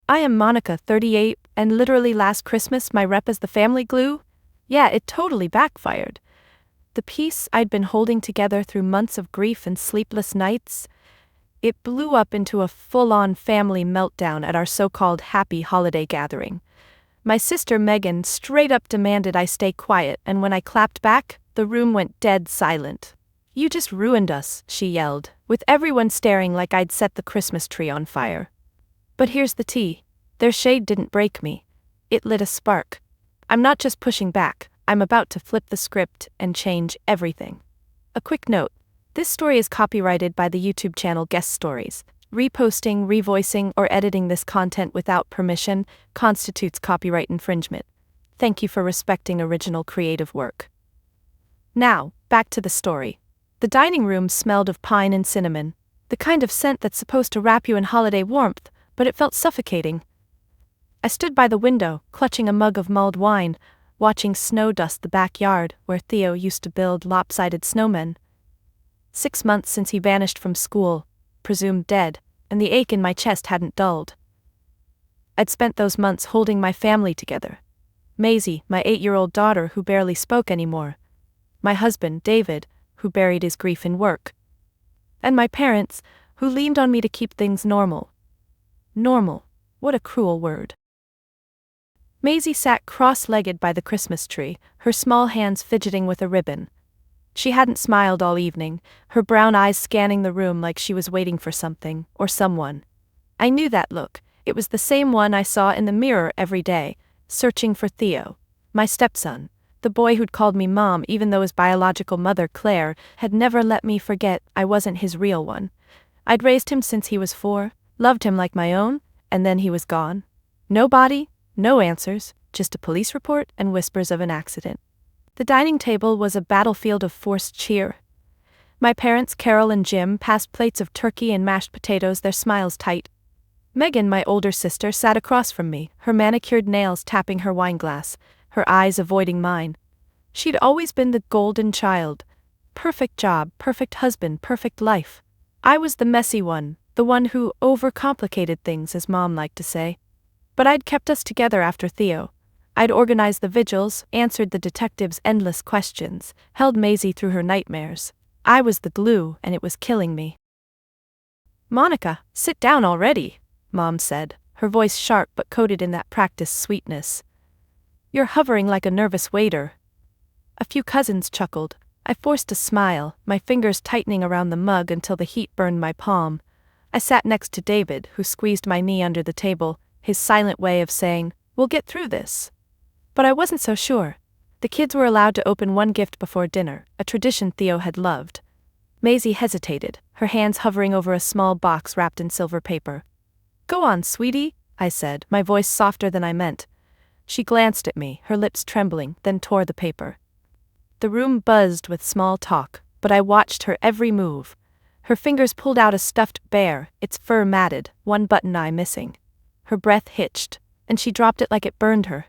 I am Monica, 38, and literally last Christmas my rep as the family glue? Yeah, it totally backfired. The piece I'd been holding together through months of grief and sleepless nights, it blew up into a full-on family meltdown at our so-called happy holiday gathering. My sister Megan straight up demanded I stay quiet, and when I clapped back, the room went dead silent. "You just ruined us," she yelled, with everyone staring like I'd set the Christmas tree on fire. But here's the tea. Their shade didn't break me. It lit a spark. I'm not just pushing back, I'm about to flip the script and change everything. A quick note. This story is copyrighted by the YouTube channel Guest Stories. Reposting, revoicing, or editing this content without permission constitutes copyright infringement. Thank you for respecting original creative work. Now, back to the story. The dining room smelled of pine and cinnamon, the kind of scent that's supposed to wrap you in holiday warmth, but it felt suffocating. I stood by the window, clutching a mug of mulled wine, watching snow dust the backyard where Theo used to build lopsided snowmen. 6 months since he vanished from school, presumed dead, and the ache in my chest hadn't dulled. I'd spent those months holding my family together. Maisie, my 8-year-old daughter who barely spoke anymore. My husband, David, who buried his grief in work. And my parents, who leaned on me to keep things normal. Normal, what a cruel word. Maisie sat cross-legged by the Christmas tree, her small hands fidgeting with a ribbon. She hadn't smiled all evening, her brown eyes scanning the room like she was waiting for something, or someone. I knew that look. It was the same one I saw in the mirror every day, searching for Theo, my stepson, the boy who'd called me Mom even though his biological mother, Claire, had never let me forget I wasn't his real one. I'd raised him since he was 4, loved him like my own, and then he was gone. No body, no answers, just a police report and whispers of an accident. The dining table was a battlefield of forced cheer. My parents, Carol and Jim, passed plates of turkey and mashed potatoes, their smiles tight. Megan, my older sister, sat across from me, her manicured nails tapping her wineglass, her eyes avoiding mine. She'd always been the golden child. Perfect job, perfect husband, perfect life. I was the messy one, the one who overcomplicated things, as Mom liked to say. But I'd kept us together after Theo. I'd organized the vigils, answered the detectives' endless questions, held Maisie through her nightmares. I was the glue, and it was killing me. "Monica, sit down already," Mom said, her voice sharp but coated in that practiced sweetness. "You're hovering like a nervous waiter." A few cousins chuckled. I forced a smile, my fingers tightening around the mug until the heat burned my palm. I sat next to David, who squeezed my knee under the table, his silent way of saying, "We'll get through this." But I wasn't so sure. The kids were allowed to open one gift before dinner, a tradition Theo had loved. Maisie hesitated, her hands hovering over a small box wrapped in silver paper. "Go on, sweetie," I said, my voice softer than I meant. She glanced at me, her lips trembling, then tore the paper. The room buzzed with small talk, but I watched her every move. Her fingers pulled out a stuffed bear, its fur matted, one button eye missing. Her breath hitched, and she dropped it like it burned her.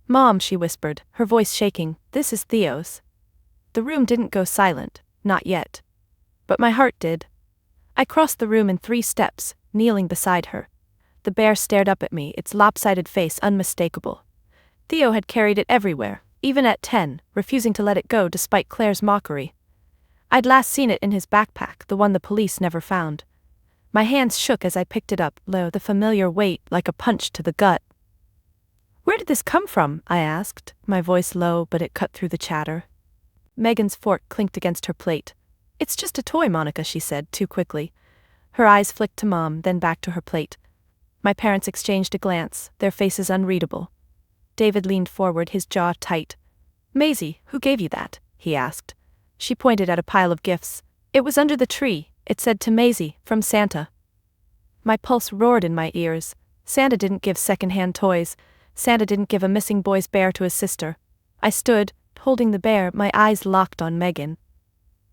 "Mom," she whispered, her voice shaking, "this is Theo's." The room didn't go silent, not yet. But my heart did. I crossed the room in 3 steps, kneeling beside her. The bear stared up at me, its lopsided face unmistakable. Theo had carried it everywhere, even at 10, refusing to let it go despite Claire's mockery. I'd last seen it in his backpack, the one the police never found. My hands shook as I picked it up, the familiar weight like a punch to the gut. "Where did this come from?" I asked, my voice low but it cut through the chatter. Megan's fork clinked against her plate. "It's just a toy, Monica," she said, too quickly. Her eyes flicked to Mom, then back to her plate. My parents exchanged a glance, their faces unreadable. David leaned forward, his jaw tight. "Maisie, who gave you that?" he asked. She pointed at a pile of gifts. "It was under the tree," it said to Maisie, "from Santa." My pulse roared in my ears. Santa didn't give second-hand toys. Santa didn't give a missing boy's bear to his sister. I stood, holding the bear, my eyes locked on Megan.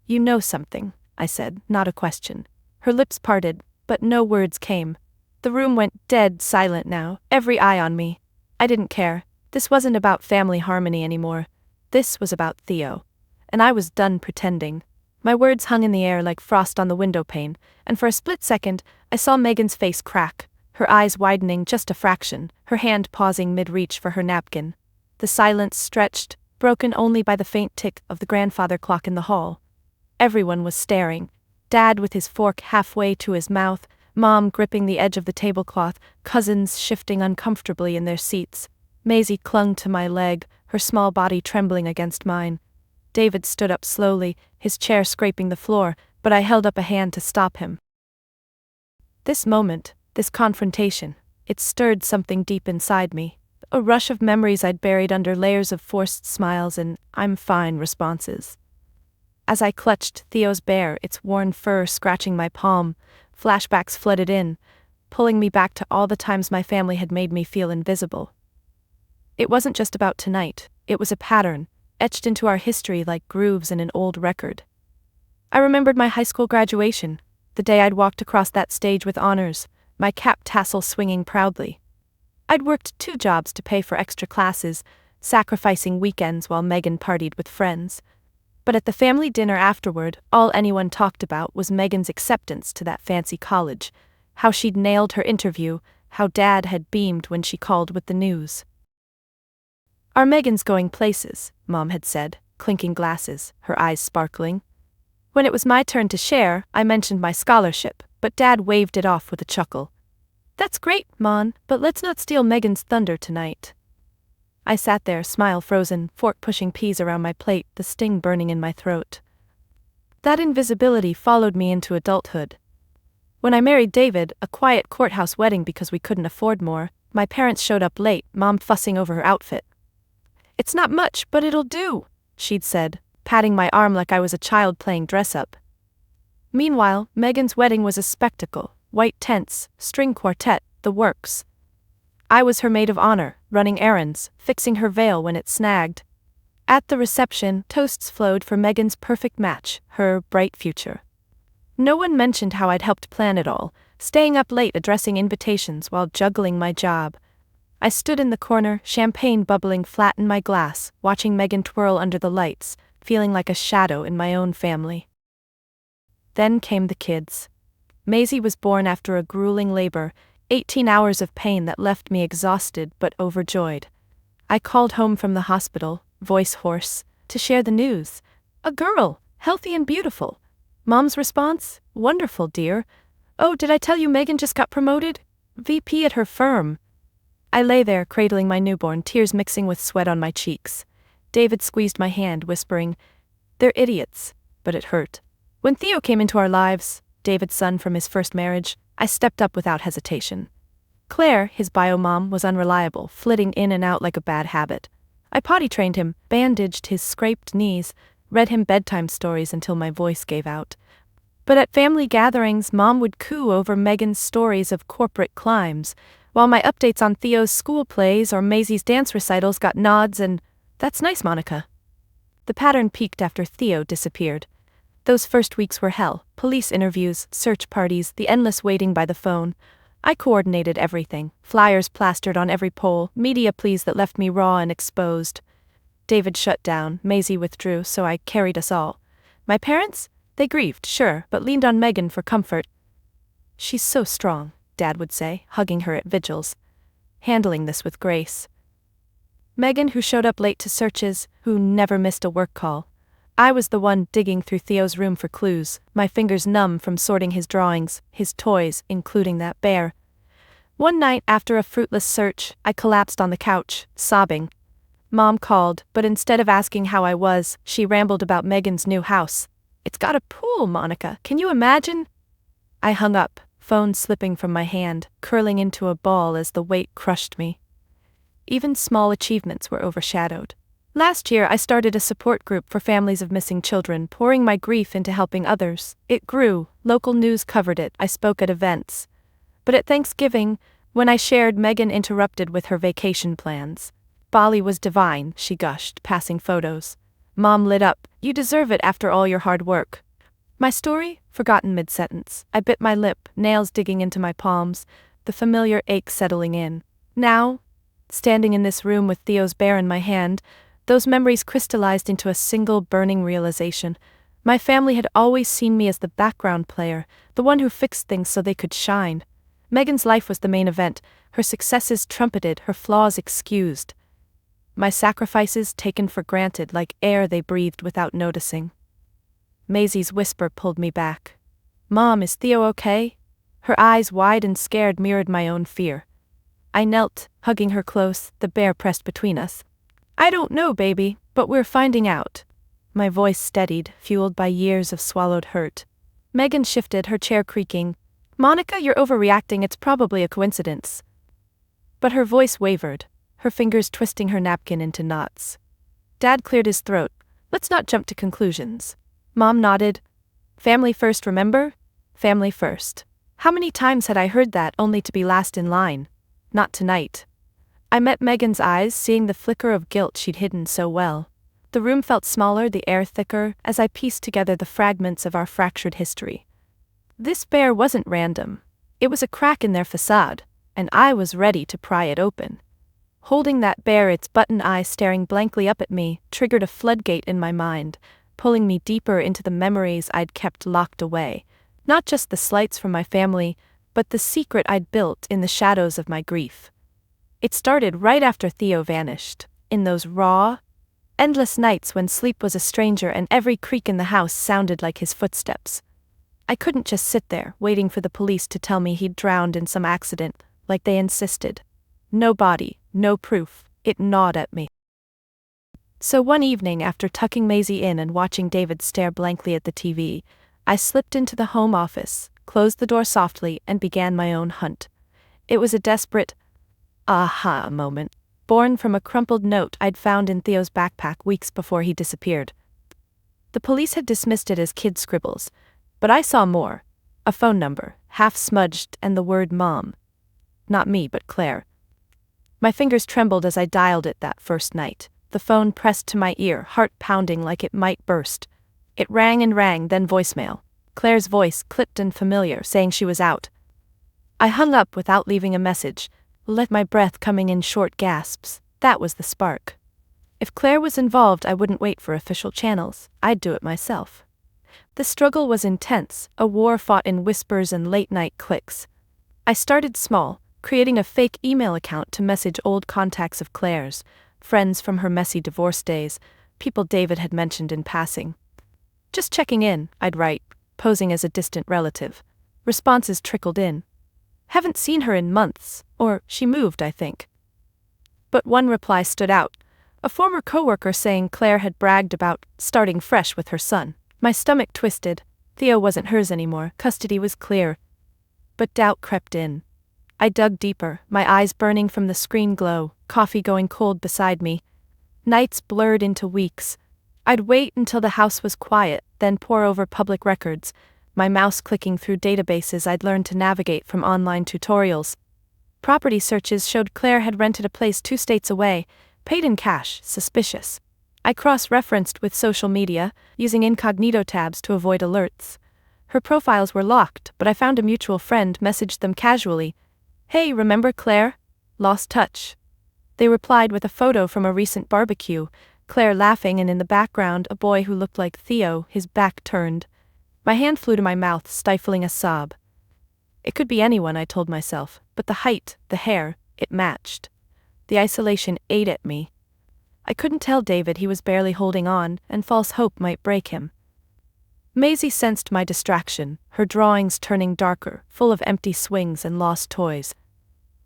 "You know something," I said, not a question. Her lips parted, but no words came. The room went dead silent now, every eye on me. I didn't care. This wasn't about family harmony anymore. This was about Theo. And I was done pretending. My words hung in the air like frost on the window pane, and for a split second, I saw Megan's face crack. her eyes widening just a fraction, her hand pausing mid-reach for her napkin. The silence stretched, broken only by the faint tick of the grandfather clock in the hall. Everyone was staring. Dad with his fork halfway to his mouth, Mom gripping the edge of the tablecloth, cousins shifting uncomfortably in their seats. Maisie clung to my leg, her small body trembling against mine. David stood up slowly, his chair scraping the floor, but I held up a hand to stop him. This moment, this confrontation, it stirred something deep inside me. A rush of memories I'd buried under layers of forced smiles and "I'm fine" responses. As I clutched Theo's bear, its worn fur scratching my palm, flashbacks flooded in, pulling me back to all the times my family had made me feel invisible. It wasn't just about tonight, it was a pattern, etched into our history like grooves in an old record. I remembered my high school graduation, the day I'd walked across that stage with honors, my cap tassel swinging proudly. I'd worked 2 jobs to pay for extra classes, sacrificing weekends while Megan partied with friends. But at the family dinner afterward, all anyone talked about was Megan's acceptance to that fancy college, how she'd nailed her interview, how Dad had beamed when she called with the news. "Our Megan's going places," Mom had said, clinking glasses, her eyes sparkling. When it was my turn to share, I mentioned my scholarship, but Dad waved it off with a chuckle. "That's great, Mon, but let's not steal Megan's thunder tonight." I sat there, smile frozen, fork pushing peas around my plate, the sting burning in my throat. That invisibility followed me into adulthood. When I married David, a quiet courthouse wedding because we couldn't afford more, my parents showed up late, Mom fussing over her outfit. "It's not much, but it'll do," she'd said, patting my arm like I was a child playing dress-up. Meanwhile, Megan's wedding was a spectacle, white tents, string quartet, the works. I was her maid of honor, running errands, fixing her veil when it snagged. At the reception, toasts flowed for Megan's perfect match, her bright future. No one mentioned how I'd helped plan it all, staying up late addressing invitations while juggling my job. I stood in the corner, champagne bubbling flat in my glass, watching Megan twirl under the lights, feeling like a shadow in my own family. Then came the kids. Maisie was born after a grueling labor, 18 hours of pain that left me exhausted but overjoyed. I called home from the hospital, voice hoarse, to share the news. "A girl, healthy and beautiful." Mom's response? "Wonderful, dear. Oh, did I tell you Megan just got promoted? VP at her firm." I lay there, cradling my newborn, tears mixing with sweat on my cheeks. David squeezed my hand, whispering, "They're idiots," but it hurt. When Theo came into our lives, David's son from his first marriage, I stepped up without hesitation. Claire, his bio mom, was unreliable, flitting in and out like a bad habit. I potty trained him, bandaged his scraped knees, read him bedtime stories until my voice gave out. But at family gatherings, Mom would coo over Megan's stories of corporate climbs, while my updates on Theo's school plays or Maisie's dance recitals got nods and, "That's nice, Monica." The pattern peaked after Theo disappeared. Those first weeks were hell, police interviews, search parties, the endless waiting by the phone. I coordinated everything, flyers plastered on every pole, media pleas that left me raw and exposed. David shut down, Maisie withdrew, so I carried us all. My parents? They grieved, sure, but leaned on Megan for comfort. "She's so strong," Dad would say, hugging her at vigils. Handling this with grace. Megan, who showed up late to searches, who never missed a work call. I was the one digging through Theo's room for clues, my fingers numb from sorting his drawings, his toys, including that bear. One night, after a fruitless search, I collapsed on the couch, sobbing. Mom called, but instead of asking how I was, she rambled about Megan's new house. "It's got a pool, Monica, can you imagine?" I hung up, phone slipping from my hand, curling into a ball as the weight crushed me. Even small achievements were overshadowed. Last year I started a support group for families of missing children, pouring my grief into helping others. It grew, local news covered it, I spoke at events. But at Thanksgiving, when I shared, Megan interrupted with her vacation plans. "Bali was divine," she gushed, passing photos. Mom lit up, "You deserve it after all your hard work." My story? Forgotten mid-sentence. I bit my lip, nails digging into my palms, the familiar ache settling in. Now, standing in this room with Theo's bear in my hand, those memories crystallized into a single burning realization. My family had always seen me as the background player, the one who fixed things so they could shine. Megan's life was the main event, her successes trumpeted, her flaws excused. My sacrifices taken for granted like air they breathed without noticing. Maisie's whisper pulled me back. "Mom, is Theo okay?" Her eyes wide and scared mirrored my own fear. I knelt, hugging her close, the bear pressed between us. "I don't know, baby, but we're finding out." My voice steadied, fueled by years of swallowed hurt. Megan shifted, her chair creaking. "Monica, you're overreacting, it's probably a coincidence." But her voice wavered, her fingers twisting her napkin into knots. Dad cleared his throat. "Let's not jump to conclusions." Mom nodded. "Family first, remember? Family first." How many times had I heard that only to be last in line? Not tonight. I met Megan's eyes, seeing the flicker of guilt she'd hidden so well. The room felt smaller, the air thicker, as I pieced together the fragments of our fractured history. This bear wasn't random. It was a crack in their facade, and I was ready to pry it open. Holding that bear, its button eye staring blankly up at me, triggered a floodgate in my mind, pulling me deeper into the memories I'd kept locked away. Not just the slights from my family, but the secret I'd built in the shadows of my grief. It started right after Theo vanished, in those raw, endless nights when sleep was a stranger and every creak in the house sounded like his footsteps. I couldn't just sit there, waiting for the police to tell me he'd drowned in some accident, like they insisted. No body, no proof, it gnawed at me. So one evening, after tucking Maisie in and watching David stare blankly at the TV, I slipped into the home office, closed the door softly, and began my own hunt. It was a desperate aha moment, born from a crumpled note I'd found in Theo's backpack weeks before he disappeared. The police had dismissed it as kid scribbles, but I saw more. A phone number, half smudged, and the word Mom. Not me, but Claire. My fingers trembled as I dialed it that first night, the phone pressed to my ear, heart pounding like it might burst. It rang and rang, then voicemail. Claire's voice, clipped and familiar, saying she was out. I hung up without leaving a message, let my breath coming in short gasps. That was the spark. If Claire was involved, I wouldn't wait for official channels, I'd do it myself. The struggle was intense, a war fought in whispers and late-night clicks. I started small, creating a fake email account to message old contacts of Claire's, friends from her messy divorce days, people David had mentioned in passing. "Just checking in," I'd write, posing as a distant relative. Responses trickled in. "Haven't seen her in months," or "She moved, I think." But one reply stood out, a former coworker saying Claire had bragged about starting fresh with her son. My stomach twisted. Theo wasn't hers anymore, custody was clear. But doubt crept in. I dug deeper, my eyes burning from the screen glow, coffee going cold beside me. Nights blurred into weeks. I'd wait until the house was quiet, then pore over public records, my mouse clicking through databases I'd learned to navigate from online tutorials. Property searches showed Claire had rented a place 2 states away, paid in cash, suspicious. I cross-referenced with social media, using incognito tabs to avoid alerts. Her profiles were locked, but I found a mutual friend, messaged them casually. "Hey, remember Claire? Lost touch." They replied with a photo from a recent barbecue, Claire laughing and in the background a boy who looked like Theo, his back turned. My hand flew to my mouth, stifling a sob. It could be anyone, I told myself, but the height, the hair, it matched. The isolation ate at me. I couldn't tell David he was barely holding on, and false hope might break him. Maisie sensed my distraction, her drawings turning darker, full of empty swings and lost toys.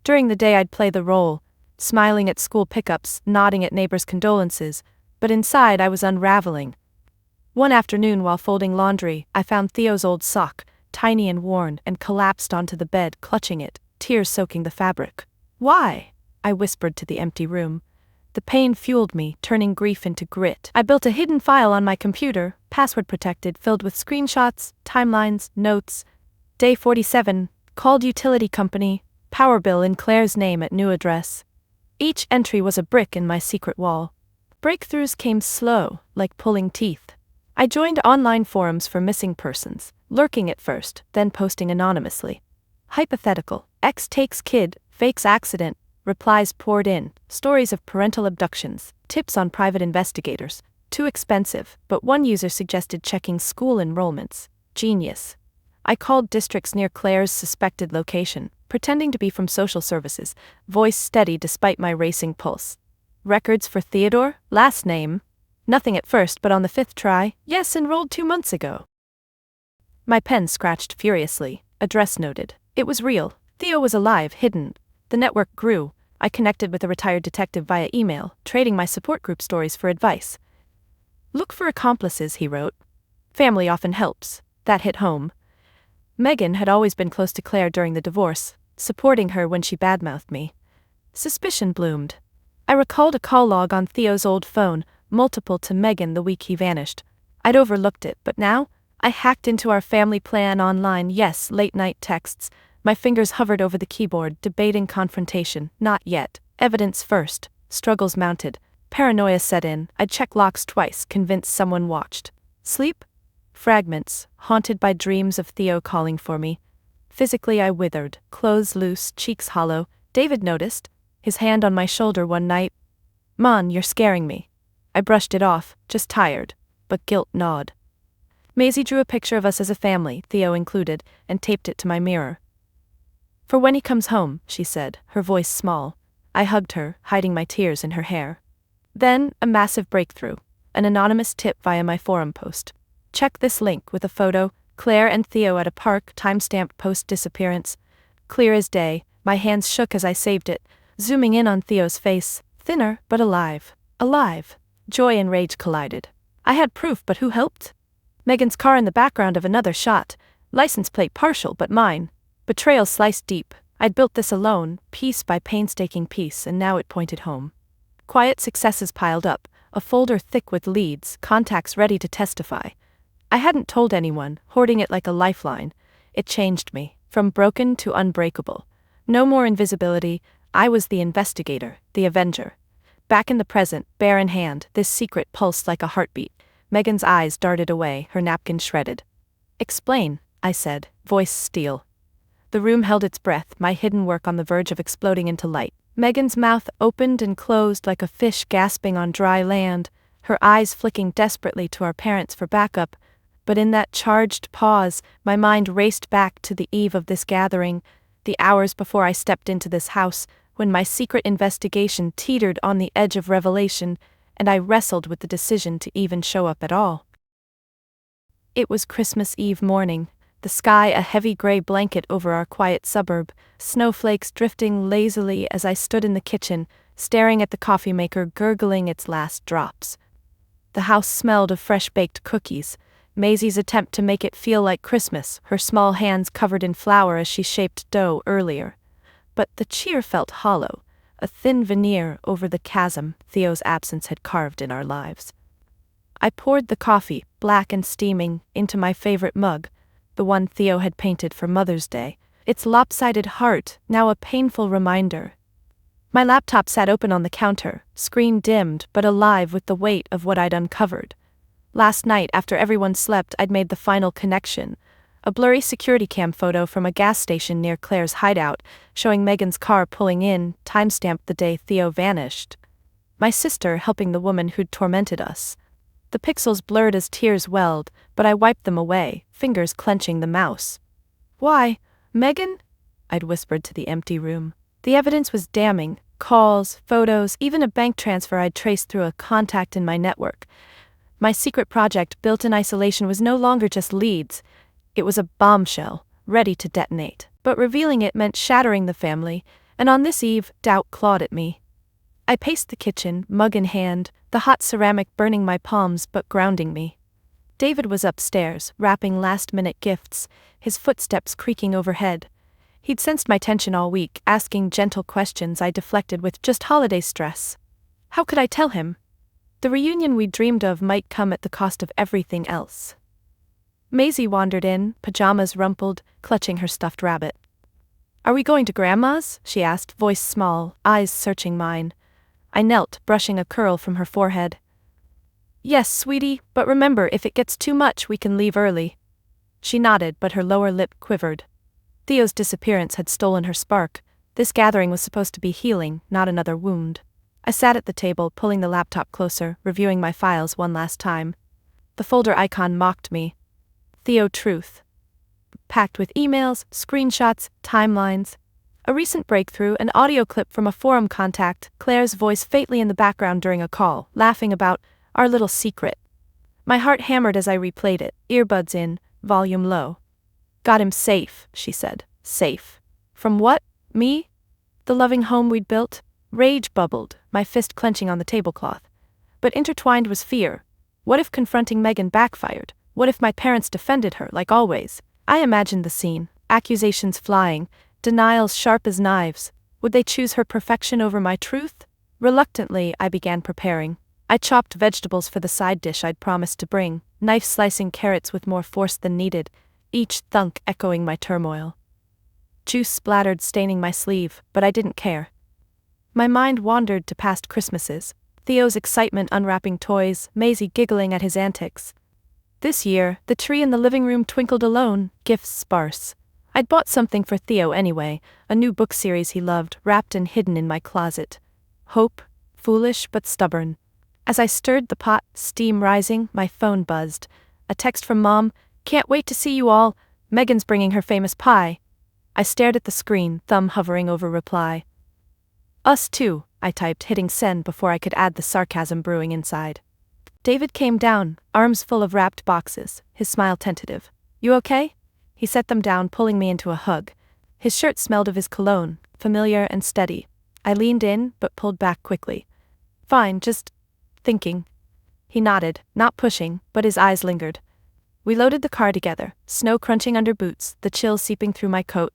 During the day I'd play the role, smiling at school pickups, nodding at neighbors' condolences, but inside I was unraveling. One afternoon while folding laundry, I found Theo's old sock, tiny and worn, and collapsed onto the bed, clutching it, tears soaking the fabric. "Why?" I whispered to the empty room. The pain fueled me, turning grief into grit. I built a hidden file on my computer, password protected, filled with screenshots, timelines, notes. Day 47, called utility company, power bill in Claire's name at new address. Each entry was a brick in my secret wall. Breakthroughs came slow, like pulling teeth. I joined online forums for missing persons, lurking at first, then posting anonymously. Hypothetical, ex takes kid, fakes accident, replies poured in, stories of parental abductions, tips on private investigators. Too expensive, but one user suggested checking school enrollments. Genius. I called districts near Claire's suspected location, pretending to be from social services, voice steady despite my racing pulse. Records for Theodore? Last name? Nothing at first, but on the 5th try, yes, enrolled 2 months ago. My pen scratched furiously. Address noted. It was real. Theo was alive, hidden. The network grew. I connected with a retired detective via email, trading my support group stories for advice. Look for accomplices, he wrote. Family often helps. That hit home. Megan had always been close to Claire during the divorce, supporting her when she badmouthed me. Suspicion bloomed. I recalled a call log on Theo's old phone, multiple to Megan the week he vanished. I'd overlooked it, but now, I hacked into our family plan online, yes, late-night texts. My fingers hovered over the keyboard, debating confrontation. Not yet. Evidence first. Struggles mounted. Paranoia set in. I'd check locks twice, convinced someone watched. Sleep? Fragments, haunted by dreams of Theo calling for me. Physically I withered, clothes loose, cheeks hollow. David noticed, his hand on my shoulder one night. "Mon, you're scaring me." I brushed it off, just tired, but guilt gnawed. Maisie drew a picture of us as a family, Theo included, and taped it to my mirror. "For when he comes home," she said, her voice small. I hugged her, hiding my tears in her hair. Then, a massive breakthrough. An anonymous tip via my forum post. Check this link with a photo, Claire and Theo at a park, timestamped post-disappearance. Clear as day, my hands shook as I saved it, zooming in on Theo's face, thinner but alive. Alive. Joy and rage collided. I had proof, but who helped? Megan's car in the background of another shot, license plate partial but mine. Betrayal sliced deep. I'd built this alone, piece by painstaking piece, and now it pointed home. Quiet successes piled up, a folder thick with leads, contacts ready to testify. I hadn't told anyone, hoarding it like a lifeline. It changed me, from broken to unbreakable. No more invisibility, I was the investigator, the avenger. Back in the present, bare in hand, this secret pulsed like a heartbeat. Megan's eyes darted away, her napkin shredded. "Explain," I said, voice steel. The room held its breath, my hidden work on the verge of exploding into light. Megan's mouth opened and closed like a fish gasping on dry land, her eyes flicking desperately to our parents for backup. But in that charged pause, my mind raced back to the eve of this gathering, the hours before I stepped into this house, when my secret investigation teetered on the edge of revelation, and I wrestled with the decision to even show up at all. It was Christmas Eve morning, the sky a heavy gray blanket over our quiet suburb, snowflakes drifting lazily as I stood in the kitchen, staring at the coffee maker gurgling its last drops. The house smelled of fresh-baked cookies, Maisie's attempt to make it feel like Christmas, her small hands covered in flour as she shaped dough earlier. But the cheer felt hollow, a thin veneer over the chasm Theo's absence had carved in our lives. I poured the coffee, black and steaming, into my favorite mug, the one Theo had painted for Mother's Day, its lopsided heart now a painful reminder. My laptop sat open on the counter, screen dimmed but alive with the weight of what I'd uncovered. Last night, after everyone slept, I'd made the final connection. A blurry security cam photo from a gas station near Claire's hideout, showing Megan's car pulling in, timestamped the day Theo vanished. My sister helping the woman who'd tormented us. The pixels blurred as tears welled, but I wiped them away, fingers clenching the mouse. "Why, Megan?" I'd whispered to the empty room. The evidence was damning. Calls, photos, even a bank transfer I'd traced through a contact in my network. My secret project built in isolation was no longer just leads. It was a bombshell, ready to detonate. But revealing it meant shattering the family, and on this eve, doubt clawed at me. I paced the kitchen, mug in hand, the hot ceramic burning my palms but grounding me. David was upstairs, wrapping last-minute gifts, his footsteps creaking overhead. He'd sensed my tension all week, asking gentle questions I deflected with just holiday stress. How could I tell him? The reunion we dreamed of might come at the cost of everything else. Maisie wandered in, pajamas rumpled, clutching her stuffed rabbit. "Are we going to Grandma's?" she asked, voice small, eyes searching mine. I knelt, brushing a curl from her forehead. "Yes, sweetie, but remember, if it gets too much, we can leave early." She nodded, but her lower lip quivered. Theo's disappearance had stolen her spark. This gathering was supposed to be healing, not another wound. I sat at the table, pulling the laptop closer, reviewing my files one last time. The folder icon mocked me. Theo Truth. Packed with emails, screenshots, timelines. A recent breakthrough, an audio clip from a forum contact, Claire's voice faintly in the background during a call, laughing about our little secret. My heart hammered as I replayed it, earbuds in, volume low. Got him safe, she said. Safe. From what? Me? The loving home we'd built? Rage bubbled, my fist clenching on the tablecloth. But intertwined was fear. What if confronting Megan backfired? What if my parents defended her, like always? I imagined the scene, accusations flying, denials sharp as knives. Would they choose her perfection over my truth? Reluctantly, I began preparing. I chopped vegetables for the side dish I'd promised to bring, knife slicing carrots with more force than needed, each thunk echoing my turmoil. Juice splattered, staining my sleeve, but I didn't care. My mind wandered to past Christmases, Theo's excitement unwrapping toys, Maisie giggling at his antics. This year, the tree in the living room twinkled alone, gifts sparse. I'd bought something for Theo anyway, a new book series he loved, wrapped and hidden in my closet. Hope, foolish but stubborn. As I stirred the pot, steam rising, my phone buzzed. A text from Mom, "Can't wait to see you all. Megan's bringing her famous pie." I stared at the screen, thumb hovering over reply. "Us too," I typed, hitting send before I could add the sarcasm brewing inside. David came down, arms full of wrapped boxes, his smile tentative. "You okay?" He set them down, pulling me into a hug. His shirt smelled of his cologne, familiar and steady. I leaned in, but pulled back quickly. "Fine, just thinking." He nodded, not pushing, but his eyes lingered. We loaded the car together, snow crunching under boots, the chill seeping through my coat.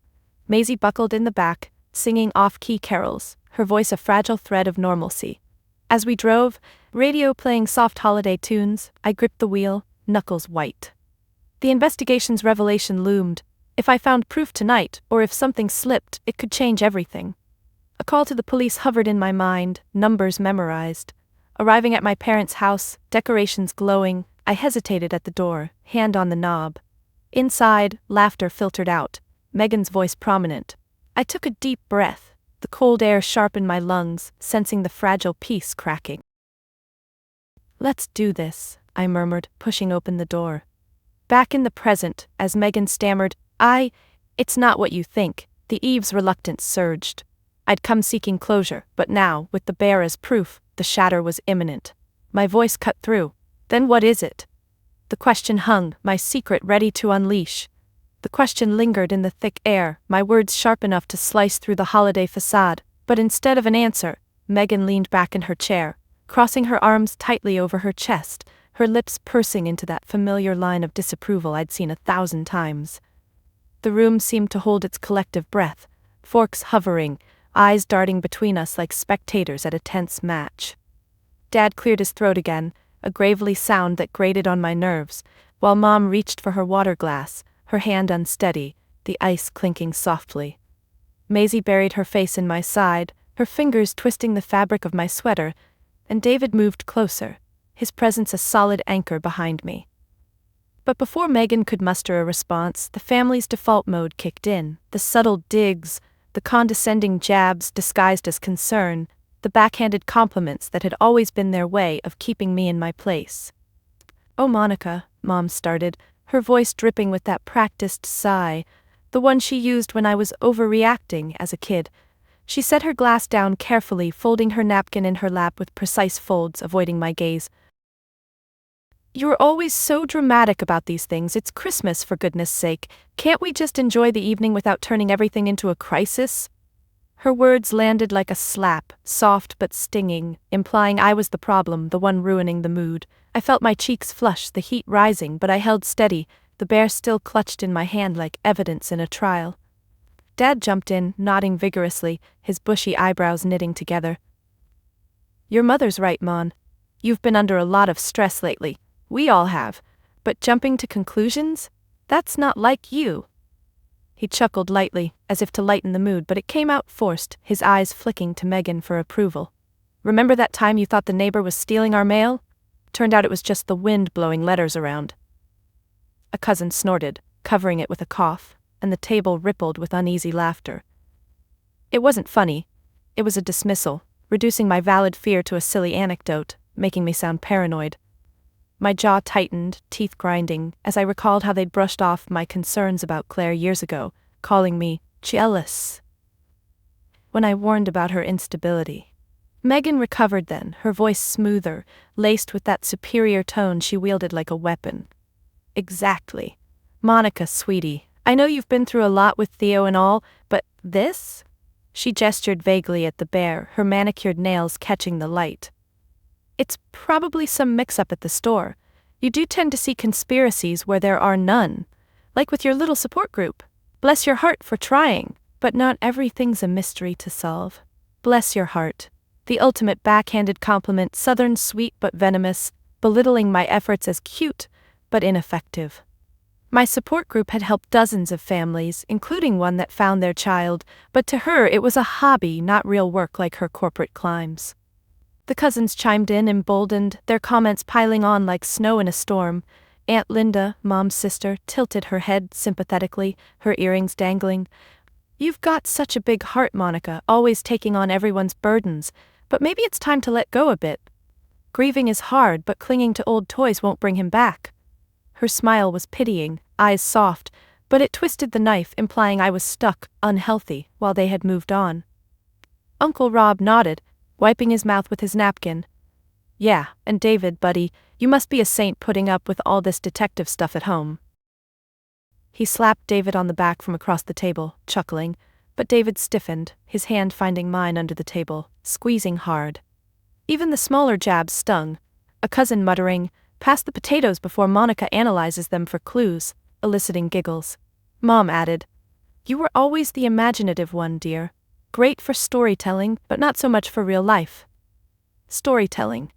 Maisie buckled in the back, singing off-key carols, her voice a fragile thread of normalcy. As we drove, radio playing soft holiday tunes, I gripped the wheel, knuckles white. The investigation's revelation loomed. If I found proof tonight, or if something slipped, it could change everything. A call to the police hovered in my mind, numbers memorized. Arriving at my parents' house, decorations glowing, I hesitated at the door, hand on the knob. Inside, laughter filtered out, Megan's voice prominent. I took a deep breath, the cold air sharpened my lungs, sensing the fragile peace cracking. "Let's do this," I murmured, pushing open the door. Back in the present, as Megan stammered, "It's not what you think," the Eve's reluctance surged. I'd come seeking closure, but now, with the bear as proof, the shatter was imminent. My voice cut through. "Then what is it?" The question hung, my secret ready to unleash. The question lingered in the thick air, my words sharp enough to slice through the holiday facade, but instead of an answer, Megan leaned back in her chair, crossing her arms tightly over her chest, her lips pursing into that familiar line of disapproval I'd seen 1,000 times. The room seemed to hold its collective breath, forks hovering, eyes darting between us like spectators at a tense match. Dad cleared his throat again, a gravely sound that grated on my nerves, while Mom reached for her water glass, her hand unsteady, the ice clinking softly. Maisie buried her face in my side, her fingers twisting the fabric of my sweater, and David moved closer, his presence a solid anchor behind me. But before Megan could muster a response, the family's default mode kicked in, the subtle digs, the condescending jabs disguised as concern, the backhanded compliments that had always been their way of keeping me in my place. "Oh, Monica," Mom started, her voice dripping with that practiced sigh, the one she used when I was overreacting as a kid. She set her glass down carefully, folding her napkin in her lap with precise folds, avoiding my gaze. "You're always so dramatic about these things. It's Christmas, for goodness sake. Can't we just enjoy the evening without turning everything into a crisis?" Her words landed like a slap, soft but stinging, implying I was the problem, the one ruining the mood. I felt my cheeks flush, the heat rising, but I held steady, the bear still clutched in my hand like evidence in a trial. Dad jumped in, nodding vigorously, his bushy eyebrows knitting together. "Your mother's right, Mon. You've been under a lot of stress lately. We all have. But jumping to conclusions? That's not like you." He chuckled lightly, as if to lighten the mood, but it came out forced, his eyes flicking to Megan for approval. "Remember that time you thought the neighbor was stealing our mail? Turned out it was just the wind blowing letters around." A cousin snorted, covering it with a cough, and the table rippled with uneasy laughter. It wasn't funny. It was a dismissal, reducing my valid fear to a silly anecdote, making me sound paranoid. My jaw tightened, teeth grinding, as I recalled how they'd brushed off my concerns about Claire years ago, calling me jealous. when I warned about her instability. Megan recovered then, her voice smoother, laced with that superior tone she wielded like a weapon. Exactly. Monica, sweetie, I know you've been through a lot with Theo and all, but this? She gestured vaguely at the bear, her manicured nails catching the light. It's probably some mix-up at the store. You do tend to see conspiracies where there are none. Like with your little support group. Bless your heart for trying, but not everything's a mystery to solve. Bless your heart. The ultimate backhanded compliment, southern sweet but venomous, belittling my efforts as cute, but ineffective. My support group had helped dozens of families, including one that found their child, but to her it was a hobby, not real work like her corporate climbs. The cousins chimed in, emboldened, their comments piling on like snow in a storm. Aunt Linda, Mom's sister, tilted her head sympathetically, her earrings dangling. You've got such a big heart, Monica, always taking on everyone's burdens, but maybe it's time to let go a bit. Grieving is hard, but clinging to old toys won't bring him back. Her smile was pitying, eyes soft, but it twisted the knife, implying I was stuck, unhealthy, while they had moved on. Uncle Rob nodded, wiping his mouth with his napkin. Yeah, and David, buddy, you must be a saint putting up with all this detective stuff at home. He slapped David on the back from across the table, chuckling, but David stiffened, his hand finding mine under the table, squeezing hard. Even the smaller jabs stung, a cousin muttering, "Pass the potatoes before Monica analyzes them for clues," eliciting giggles. Mom added, "You were always the imaginative one, dear. Great for storytelling, but not so much for real life." Storytelling.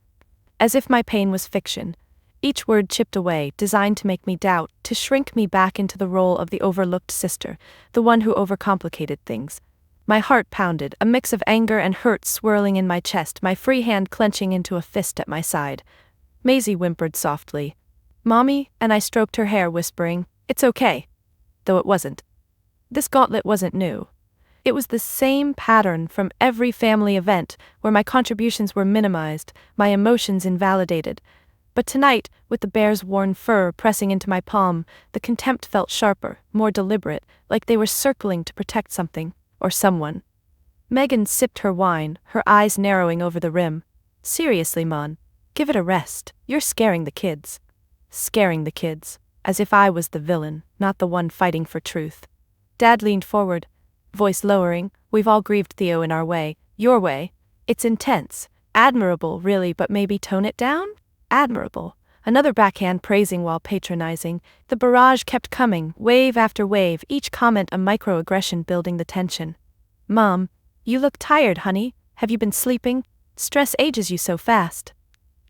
As if my pain was fiction. Each word chipped away, designed to make me doubt, to shrink me back into the role of the overlooked sister, the one who overcomplicated things. My heart pounded, a mix of anger and hurt swirling in my chest, my free hand clenching into a fist at my side. Maisie whimpered softly. "Mommy," and I stroked her hair, whispering, "It's okay." Though it wasn't. This gauntlet wasn't new. It was the same pattern from every family event where my contributions were minimized, my emotions invalidated. But tonight, with the bear's worn fur pressing into my palm, the contempt felt sharper, more deliberate, like they were circling to protect something, or someone. Megan sipped her wine, her eyes narrowing over the rim. "Seriously, Mon, give it a rest. You're scaring the kids." Scaring the kids, as if I was the villain, not the one fighting for truth. Dad leaned forward, voice lowering, "We've all grieved Theo in our way, your way. It's intense, admirable really, but maybe tone it down?" Admirable. Another backhand praising while patronizing. The barrage kept coming, wave after wave, each comment a microaggression building the tension. "Mom, you look tired, honey. Have you been sleeping? Stress ages you so fast."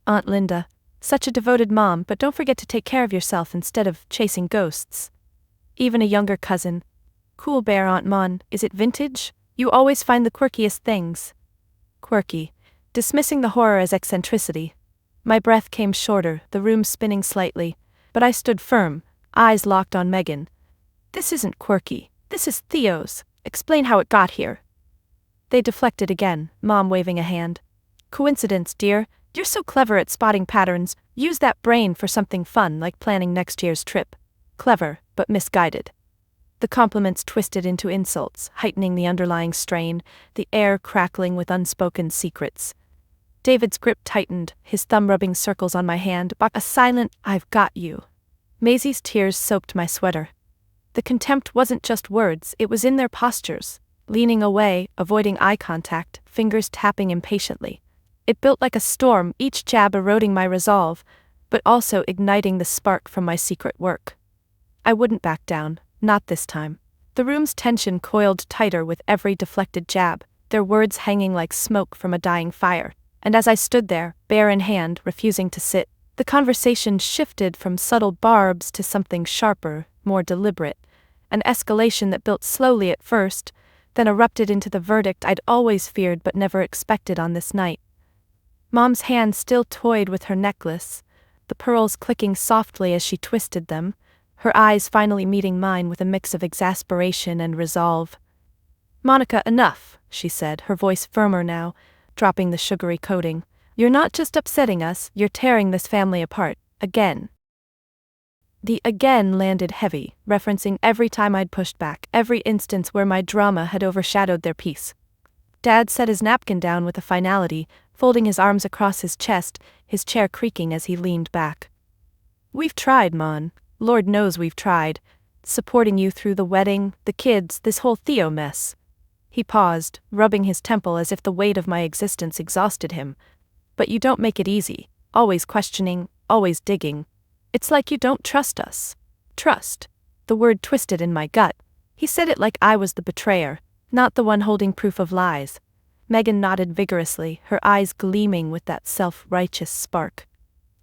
Aunt Linda, such a devoted mom, but don't forget to take care of yourself instead of chasing ghosts. Even a younger cousin. "Cool bear, Aunt Mon, is it vintage? You always find the quirkiest things." Quirky. Dismissing the horror as eccentricity. My breath came shorter, the room spinning slightly, but I stood firm, eyes locked on Megan. "This isn't quirky. This is Theo's. Explain how it got here." They deflected again, Mom waving a hand. "Coincidence, dear. You're so clever at spotting patterns. Use that brain for something fun like planning next year's trip." Clever, but misguided. The compliments twisted into insults, heightening the underlying strain, the air crackling with unspoken secrets. David's grip tightened, his thumb rubbing circles on my hand, a silent, "I've got you." Maisie's tears soaked my sweater. The contempt wasn't just words, it was in their postures. Leaning away, avoiding eye contact, fingers tapping impatiently. It built like a storm, each jab eroding my resolve, but also igniting the spark from my secret work. I wouldn't back down, not this time. The room's tension coiled tighter with every deflected jab, their words hanging like smoke from a dying fire. And as I stood there, bear in hand, refusing to sit, the conversation shifted from subtle barbs to something sharper, more deliberate, an escalation that built slowly at first, then erupted into the verdict I'd always feared but never expected on this night. Mom's hand still toyed with her necklace, the pearls clicking softly as she twisted them, her eyes finally meeting mine with a mix of exasperation and resolve. "Monica, enough," she said, her voice firmer now, dropping the sugary coating. "You're not just upsetting us, you're tearing this family apart, again." The "again" landed heavy, referencing every time I'd pushed back, every instance where my drama had overshadowed their peace. Dad set his napkin down with a finality, folding his arms across his chest, his chair creaking as he leaned back. "We've tried, Mon. Lord knows we've tried. Supporting you through the wedding, the kids, this whole Theo mess." He paused, rubbing his temple as if the weight of my existence exhausted him. "But you don't make it easy, always questioning, always digging. It's like you don't trust us." Trust. The word twisted in my gut. He said it like I was the betrayer, not the one holding proof of lies. Megan nodded vigorously, her eyes gleaming with that self-righteous spark.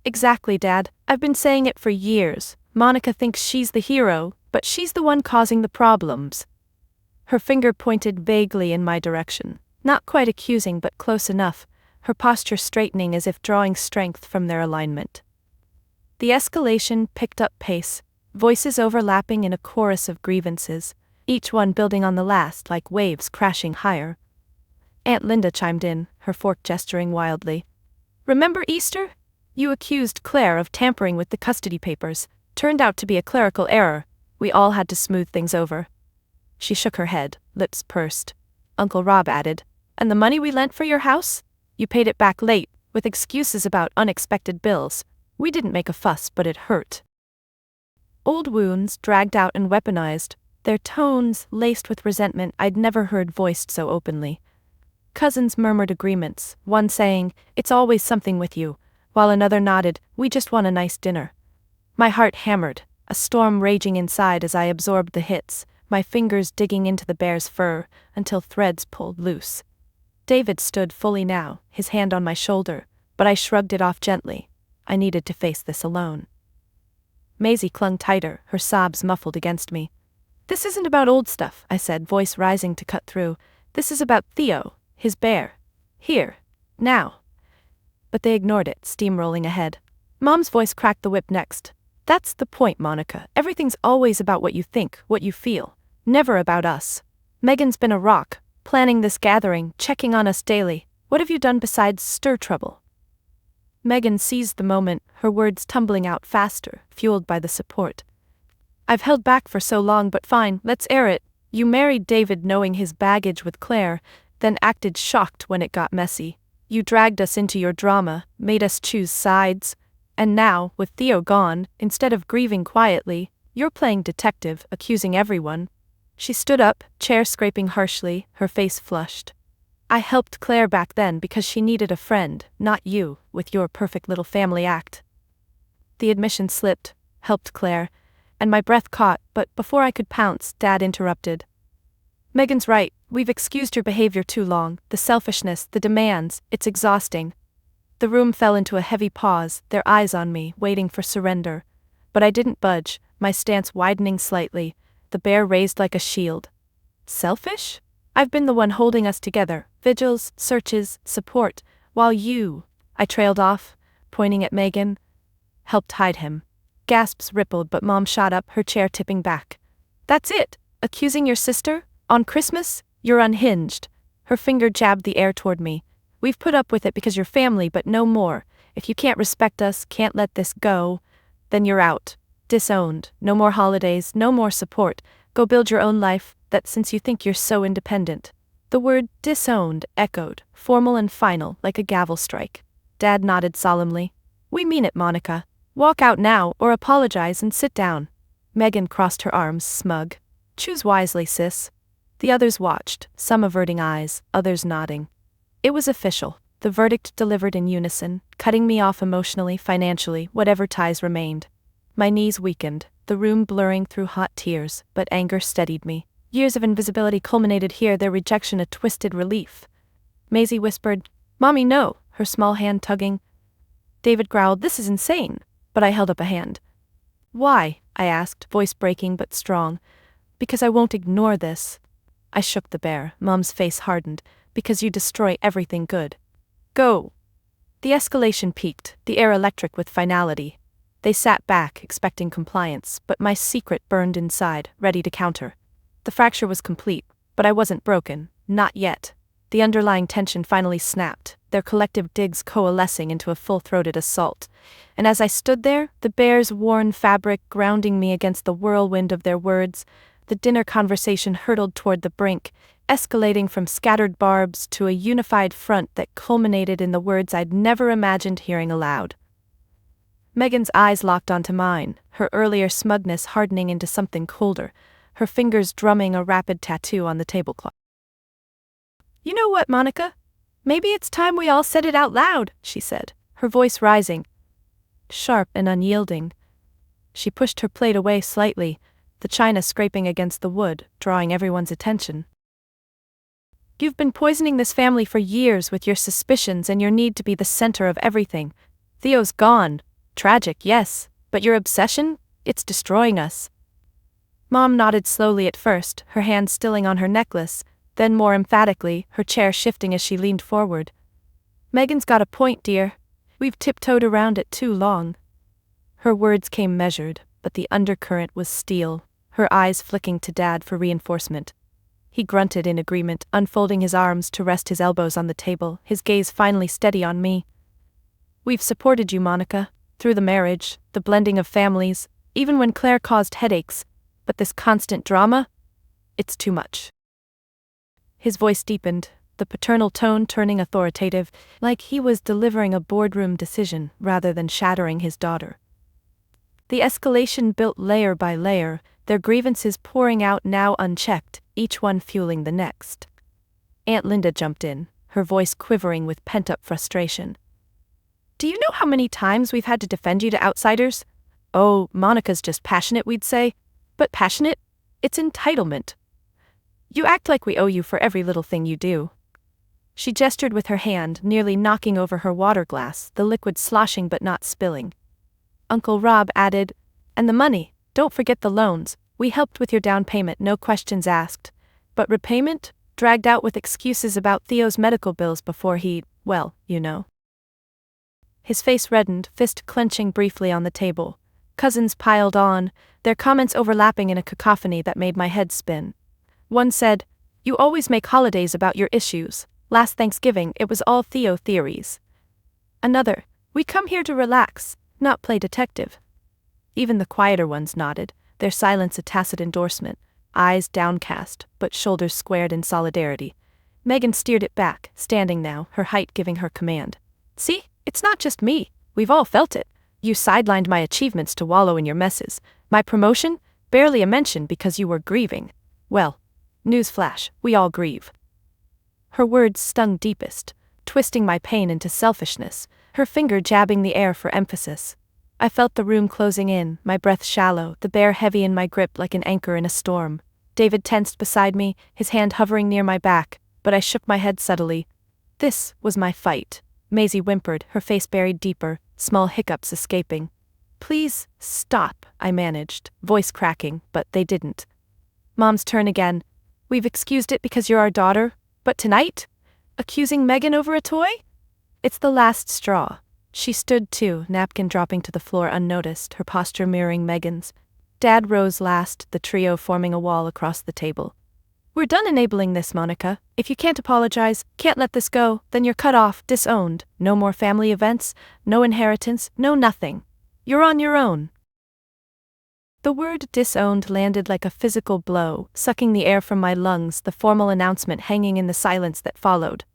"Exactly, Dad. I've been saying it for years. Monica thinks she's the hero, but she's the one causing the problems." Her finger pointed vaguely in my direction, not quite accusing but close enough, her posture straightening as if drawing strength from their alignment. The escalation picked up pace, voices overlapping in a chorus of grievances, each one building on the last like waves crashing higher. Aunt Linda chimed in, her fork gesturing wildly. "Remember Easter? You accused Claire of tampering with the custody papers. Turned out to be a clerical error. We all had to smooth things over." She shook her head, lips pursed. Uncle Rob added, "And the money we lent for your house? You paid it back late, with excuses about unexpected bills. We didn't make a fuss, but it hurt." Old wounds, dragged out and weaponized, their tones laced with resentment I'd never heard voiced so openly. Cousins murmured agreements, one saying, "It's always something with you," while another nodded, "We just want a nice dinner." My heart hammered, a storm raging inside as I absorbed the hits, my fingers digging into the bear's fur, until threads pulled loose. David stood fully now, his hand on my shoulder, but I shrugged it off gently. I needed to face this alone. Maisie clung tighter, her sobs muffled against me. "This isn't about old stuff," I said, voice rising to cut through. "This is about Theo, his bear. Here. Now." But they ignored it, steamrolling ahead. Mom's voice cracked the whip next. "That's the point, Monica. Everything's always about what you think, what you feel. Never about us. Megan's been a rock, planning this gathering, checking on us daily. What have you done besides stir trouble?" Megan seized the moment, her words tumbling out faster, fueled by the support. "I've held back for so long, but fine, let's air it. You married David knowing his baggage with Claire, then acted shocked when it got messy. You dragged us into your drama, made us choose sides. And now, with Theo gone, instead of grieving quietly, you're playing detective, accusing everyone." She stood up, chair scraping harshly, her face flushed. "I helped Claire back then because she needed a friend, not you, with your perfect little family act." The admission slipped, "helped Claire," and my breath caught, but before I could pounce, Dad interrupted. "Megan's right, we've excused your behavior too long, the selfishness, the demands, it's exhausting." The room fell into a heavy pause, their eyes on me, waiting for surrender. But I didn't budge, my stance widening slightly, the bear raised like a shield. "Selfish? I've been the one holding us together, vigils, searches, support, while you," I trailed off, pointing at Megan, "helped hide him." Gasps rippled, but Mom shot up, her chair tipping back. "That's it? Accusing your sister? On Christmas? You're unhinged." Her finger jabbed the air toward me. "We've put up with it because you're family, but no more. If you can't respect us, can't let this go, then you're out. Disowned. No more holidays, no more support. Go build your own life, that since you think you're so independent." The word disowned echoed, formal and final, like a gavel strike. Dad nodded solemnly. "We mean it, Monica. Walk out now, or apologize and sit down." Megan crossed her arms, smug. "Choose wisely, sis." The others watched, some averting eyes, others nodding. It was official, the verdict delivered in unison, cutting me off emotionally, financially, whatever ties remained. My knees weakened, the room blurring through hot tears, but anger steadied me. Years of invisibility culminated here, their rejection a twisted relief. Maisie whispered, "Mommy, no," her small hand tugging. David growled, "This is insane," but I held up a hand. "Why?" I asked, voice breaking but strong. "Because I won't ignore this." I shook the bear, Mom's face hardened. "Because you destroy everything good. Go." The escalation peaked, the air electric with finality. They sat back, expecting compliance, but my secret burned inside, ready to counter. The fracture was complete, but I wasn't broken, not yet. The underlying tension finally snapped, their collective digs coalescing into a full-throated assault. And as I stood there, the bear's worn fabric grounding me against the whirlwind of their words, the dinner conversation hurtled toward the brink, escalating from scattered barbs to a unified front that culminated in the words I'd never imagined hearing aloud. Megan's eyes locked onto mine, her earlier smugness hardening into something colder, her fingers drumming a rapid tattoo on the tablecloth. "You know what, Monica? Maybe it's time we all said it out loud," she said, her voice rising, sharp and unyielding. She pushed her plate away slightly, the china scraping against the wood, drawing everyone's attention. "You've been poisoning this family for years with your suspicions and your need to be the center of everything. Theo's gone. Tragic, yes, but your obsession? It's destroying us." Mom nodded slowly at first, her hand stilling on her necklace, then more emphatically, her chair shifting as she leaned forward. "Megan's got a point, dear. We've tiptoed around it too long." Her words came measured, but the undercurrent was steel, her eyes flicking to Dad for reinforcement. He grunted in agreement, unfolding his arms to rest his elbows on the table, his gaze finally steady on me. "We've supported you, Monica, through the marriage, the blending of families, even when Claire caused headaches, but this constant drama? It's too much." His voice deepened, the paternal tone turning authoritative, like he was delivering a boardroom decision rather than shattering his daughter. The escalation built layer by layer, their grievances pouring out now unchecked, each one fueling the next. Aunt Linda jumped in, her voice quivering with pent-up frustration. "Do you know how many times we've had to defend you to outsiders? Oh, Monica's just passionate, we'd say. But passionate? It's entitlement. You act like we owe you for every little thing you do." She gestured with her hand, nearly knocking over her water glass, the liquid sloshing but not spilling. Uncle Rob added, "And the money, don't forget the loans. We helped with your down payment, no questions asked. But repayment? Dragged out with excuses about Theo's medical bills before he, well, you know." His face reddened, fist clenching briefly on the table. Cousins piled on, their comments overlapping in a cacophony that made my head spin. One said, "You always make holidays about your issues. Last Thanksgiving it was all Theo theories." Another, "We come here to relax, not play detective." Even the quieter ones nodded, their silence a tacit endorsement, eyes downcast, but shoulders squared in solidarity. Megan steered it back, standing now, her height giving her command. "See, it's not just me, we've all felt it. You sidelined my achievements to wallow in your messes. My promotion? Barely a mention because you were grieving. Well, newsflash, we all grieve." Her words stung deepest, twisting my pain into selfishness, her finger jabbing the air for emphasis. I felt the room closing in, my breath shallow, the bear heavy in my grip like an anchor in a storm. David tensed beside me, his hand hovering near my back, but I shook my head subtly. This was my fight. Maisie whimpered, her face buried deeper, small hiccups escaping. "Please, stop," I managed, voice cracking, but they didn't. Mom's turn again. "We've excused it because you're our daughter, but tonight? Accusing Megan over a toy? It's the last straw." She stood too, napkin dropping to the floor unnoticed, her posture mirroring Megan's. Dad rose last, the trio forming a wall across the table. "We're done enabling this, Monica. If you can't apologize, can't let this go, then you're cut off, disowned. No more family events, no inheritance, no nothing. You're on your own." The word disowned landed like a physical blow, sucking the air from my lungs, the formal announcement hanging in the silence that followed.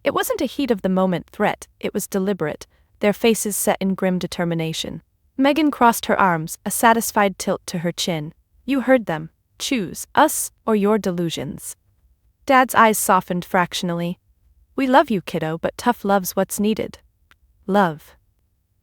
It wasn't a heat-of-the-moment threat, it was deliberate, their faces set in grim determination. Megan crossed her arms, a satisfied tilt to her chin. "You heard them. Choose, us, or your delusions." Dad's eyes softened fractionally. "We love you, kiddo, but tough love's what's needed." Love.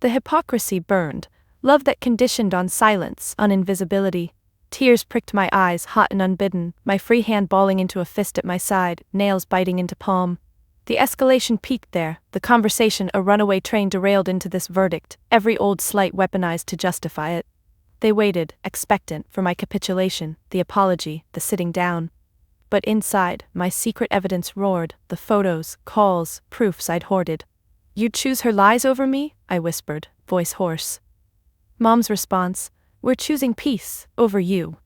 The hypocrisy burned, love that conditioned on silence, on invisibility. Tears pricked my eyes, hot and unbidden, my free hand balling into a fist at my side, nails biting into palm. The escalation peaked there, the conversation a runaway train derailed into this verdict, every old slight weaponized to justify it. They waited, expectant, for my capitulation, the apology, the sitting down. But inside, my secret evidence roared, the photos, calls, proofs I'd hoarded. "You'd choose her lies over me?" I whispered, voice hoarse. Mom's response, "We're choosing peace, over you."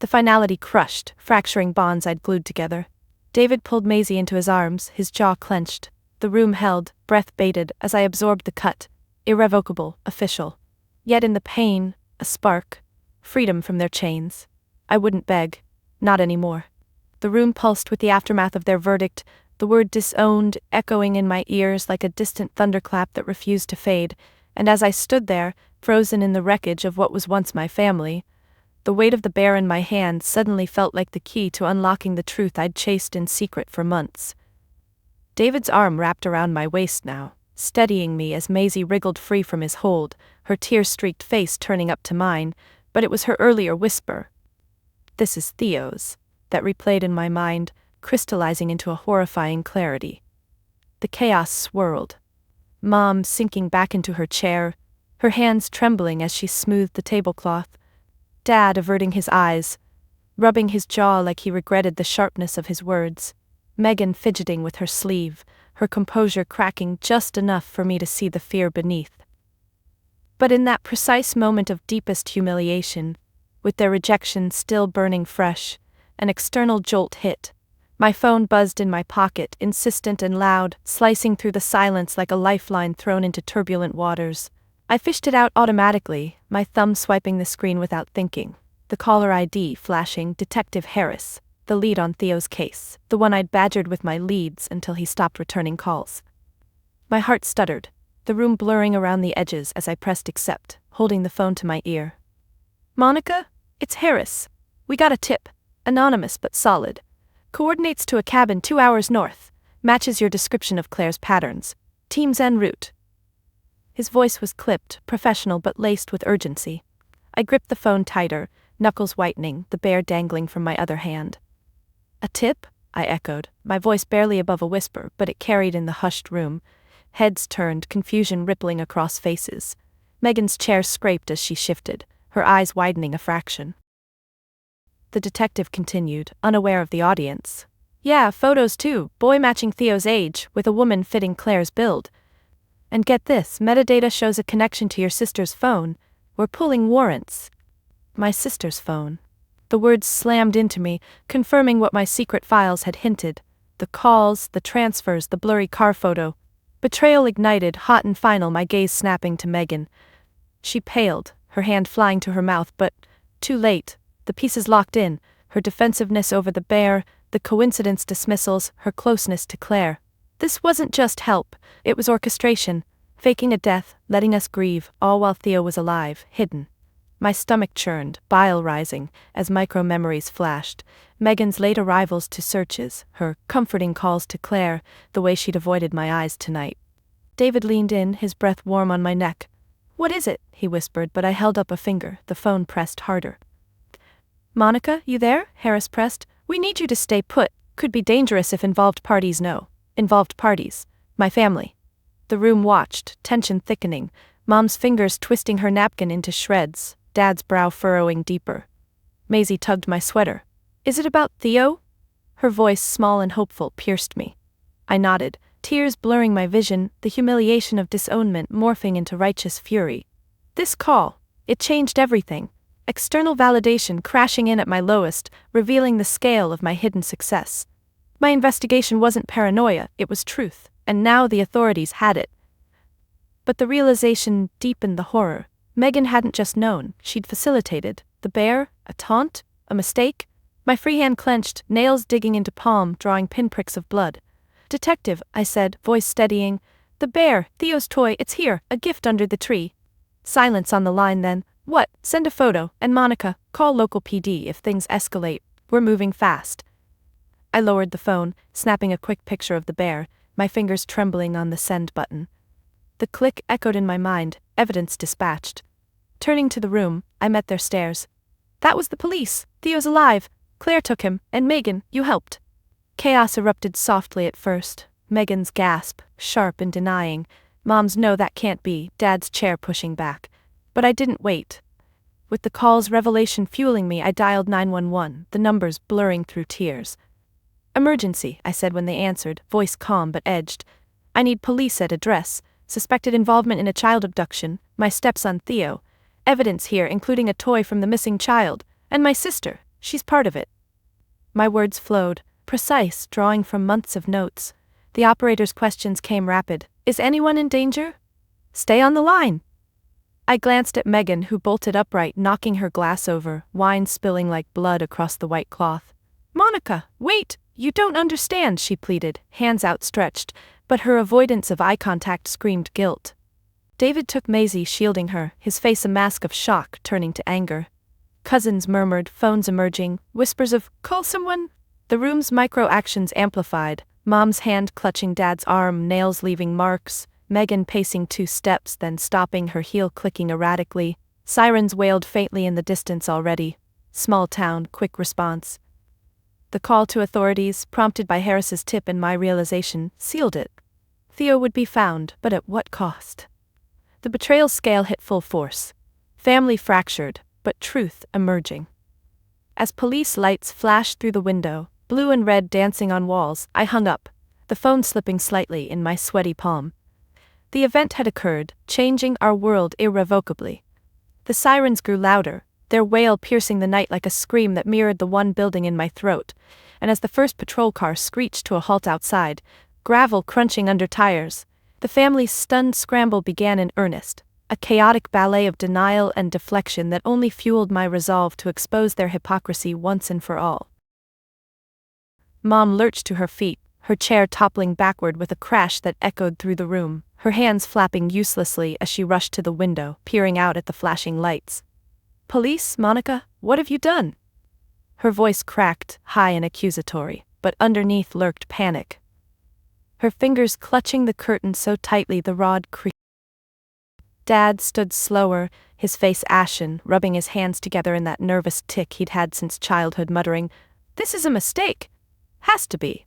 The finality crushed, fracturing bonds I'd glued together. David pulled Maisie into his arms, his jaw clenched. The room held, breath bated, as I absorbed the cut. Irrevocable, official. Yet in the pain, a spark. Freedom from their chains. I wouldn't beg. Not anymore. The room pulsed with the aftermath of their verdict, the word disowned echoing in my ears like a distant thunderclap that refused to fade, and as I stood there, frozen in the wreckage of what was once my family, the weight of the bear in my hand suddenly felt like the key to unlocking the truth I'd chased in secret for months. David's arm wrapped around my waist now, steadying me as Maisie wriggled free from his hold, her tear-streaked face turning up to mine, but it was her earlier whisper, "This is Theo's," that replayed in my mind, crystallizing into a horrifying clarity. The chaos swirled. Mom sinking back into her chair, her hands trembling as she smoothed the tablecloth. Dad averting his eyes, rubbing his jaw like he regretted the sharpness of his words. Megan fidgeting with her sleeve, her composure cracking just enough for me to see the fear beneath. But in that precise moment of deepest humiliation, with their rejection still burning fresh, an external jolt hit. My phone buzzed in my pocket, insistent and loud, slicing through the silence like a lifeline thrown into turbulent waters. I fished it out automatically, my thumb swiping the screen without thinking. The caller ID flashing Detective Harris, the lead on Theo's case, the one I'd badgered with my leads until he stopped returning calls. My heart stuttered, the room blurring around the edges as I pressed accept, holding the phone to my ear. "Monica, it's Harris. We got a tip. Anonymous but solid. Coordinates to a cabin 2 hours north. Matches your description of Claire's patterns. Team's en route." His voice was clipped, professional but laced with urgency. I gripped the phone tighter, knuckles whitening, the bear dangling from my other hand. "A tip?" I echoed, my voice barely above a whisper, but it carried in the hushed room. Heads turned, confusion rippling across faces. Megan's chair scraped as she shifted, her eyes widening a fraction. The detective continued, unaware of the audience. "Yeah, photos too, boy matching Theo's age, with a woman fitting Claire's build. And get this, metadata shows a connection to your sister's phone. We're pulling warrants." My sister's phone. The words slammed into me, confirming what my secret files had hinted. The calls, the transfers, the blurry car photo. Betrayal ignited, hot and final, my gaze snapping to Megan. She paled, her hand flying to her mouth, but too late. The pieces locked in, her defensiveness over the bear, the coincidence dismissals, her closeness to Claire. This wasn't just help, it was orchestration, faking a death, letting us grieve, all while Theo was alive, hidden. My stomach churned, bile rising, as micro-memories flashed. Megan's late arrivals to searches, her comforting calls to Claire, the way she'd avoided my eyes tonight. David leaned in, his breath warm on my neck. "What is it?" he whispered, but I held up a finger, the phone pressed harder. "Monica, you there?" Harris pressed. "We need you to stay put. Could be dangerous if involved parties know." Involved parties. My family. The room watched, tension thickening, Mom's fingers twisting her napkin into shreds, Dad's brow furrowing deeper. Maisie tugged my sweater. "Is it about Theo?" Her voice, small and hopeful, pierced me. I nodded, tears blurring my vision, the humiliation of disownment morphing into righteous fury. This call, it changed everything. External validation crashing in at my lowest, revealing the scale of my hidden success. My investigation wasn't paranoia, it was truth, and now the authorities had it. But the realization deepened the horror. Megan hadn't just known, she'd facilitated. The bear? A taunt? A mistake? My free hand clenched, nails digging into palm, drawing pinpricks of blood. "Detective," I said, voice steadying. "The bear, Theo's toy, it's here, a gift under the tree." Silence on the line then. "What? Send a photo, and Monica, call local PD if things escalate. We're moving fast." I lowered the phone, snapping a quick picture of the bear, my fingers trembling on the send button. The click echoed in my mind, evidence dispatched. Turning to the room, I met their stares. "That was the police. Theo's alive. Claire took him, and Megan, you helped." Chaos erupted softly at first. Megan's gasp, sharp and denying. Mom's "no, that can't be," Dad's chair pushing back. But I didn't wait. With the call's revelation fueling me, I dialed 911, the numbers blurring through tears. "Emergency," I said when they answered, voice calm but edged. "I need police at address. Suspected involvement in a child abduction. My stepson Theo. Evidence here including a toy from the missing child. And my sister. She's part of it." My words flowed, precise, drawing from months of notes. The operator's questions came rapid. "Is anyone in danger?" "Stay on the line." I glanced at Megan, who bolted upright, knocking her glass over, wine spilling like blood across the white cloth. Monica, wait, you don't understand, she pleaded, hands outstretched, but her avoidance of eye contact screamed guilt. David took Maisie, shielding her, his face a mask of shock turning to anger. Cousins murmured, phones emerging, whispers of, call someone? The room's micro-actions amplified, Mom's hand clutching Dad's arm, nails leaving marks, Megan pacing 2 steps then stopping, her heel clicking erratically. Sirens wailed faintly in the distance already. Small town, quick response. The call to authorities, prompted by Harris's tip and my realization, sealed it. Theo would be found, but at what cost? The betrayal scale hit full force. Family fractured, but truth emerging. As police lights flashed through the window, blue and red dancing on walls, I hung up, the phone slipping slightly in my sweaty palm. The event had occurred, changing our world irrevocably. The sirens grew louder, their wail piercing the night like a scream that mirrored the one building in my throat, and as the first patrol car screeched to a halt outside, gravel crunching under tires, the family's stunned scramble began in earnest, a chaotic ballet of denial and deflection that only fueled my resolve to expose their hypocrisy once and for all. Mom lurched to her feet, her chair toppling backward with a crash that echoed through the room, her hands flapping uselessly as she rushed to the window, peering out at the flashing lights. Police, Monica, what have you done? Her voice cracked, high and accusatory, but underneath lurked panic. Her fingers clutching the curtain so tightly the rod creaked. Dad stood slower, his face ashen, rubbing his hands together in that nervous tic he'd had since childhood, muttering, "This is a mistake. Has to be."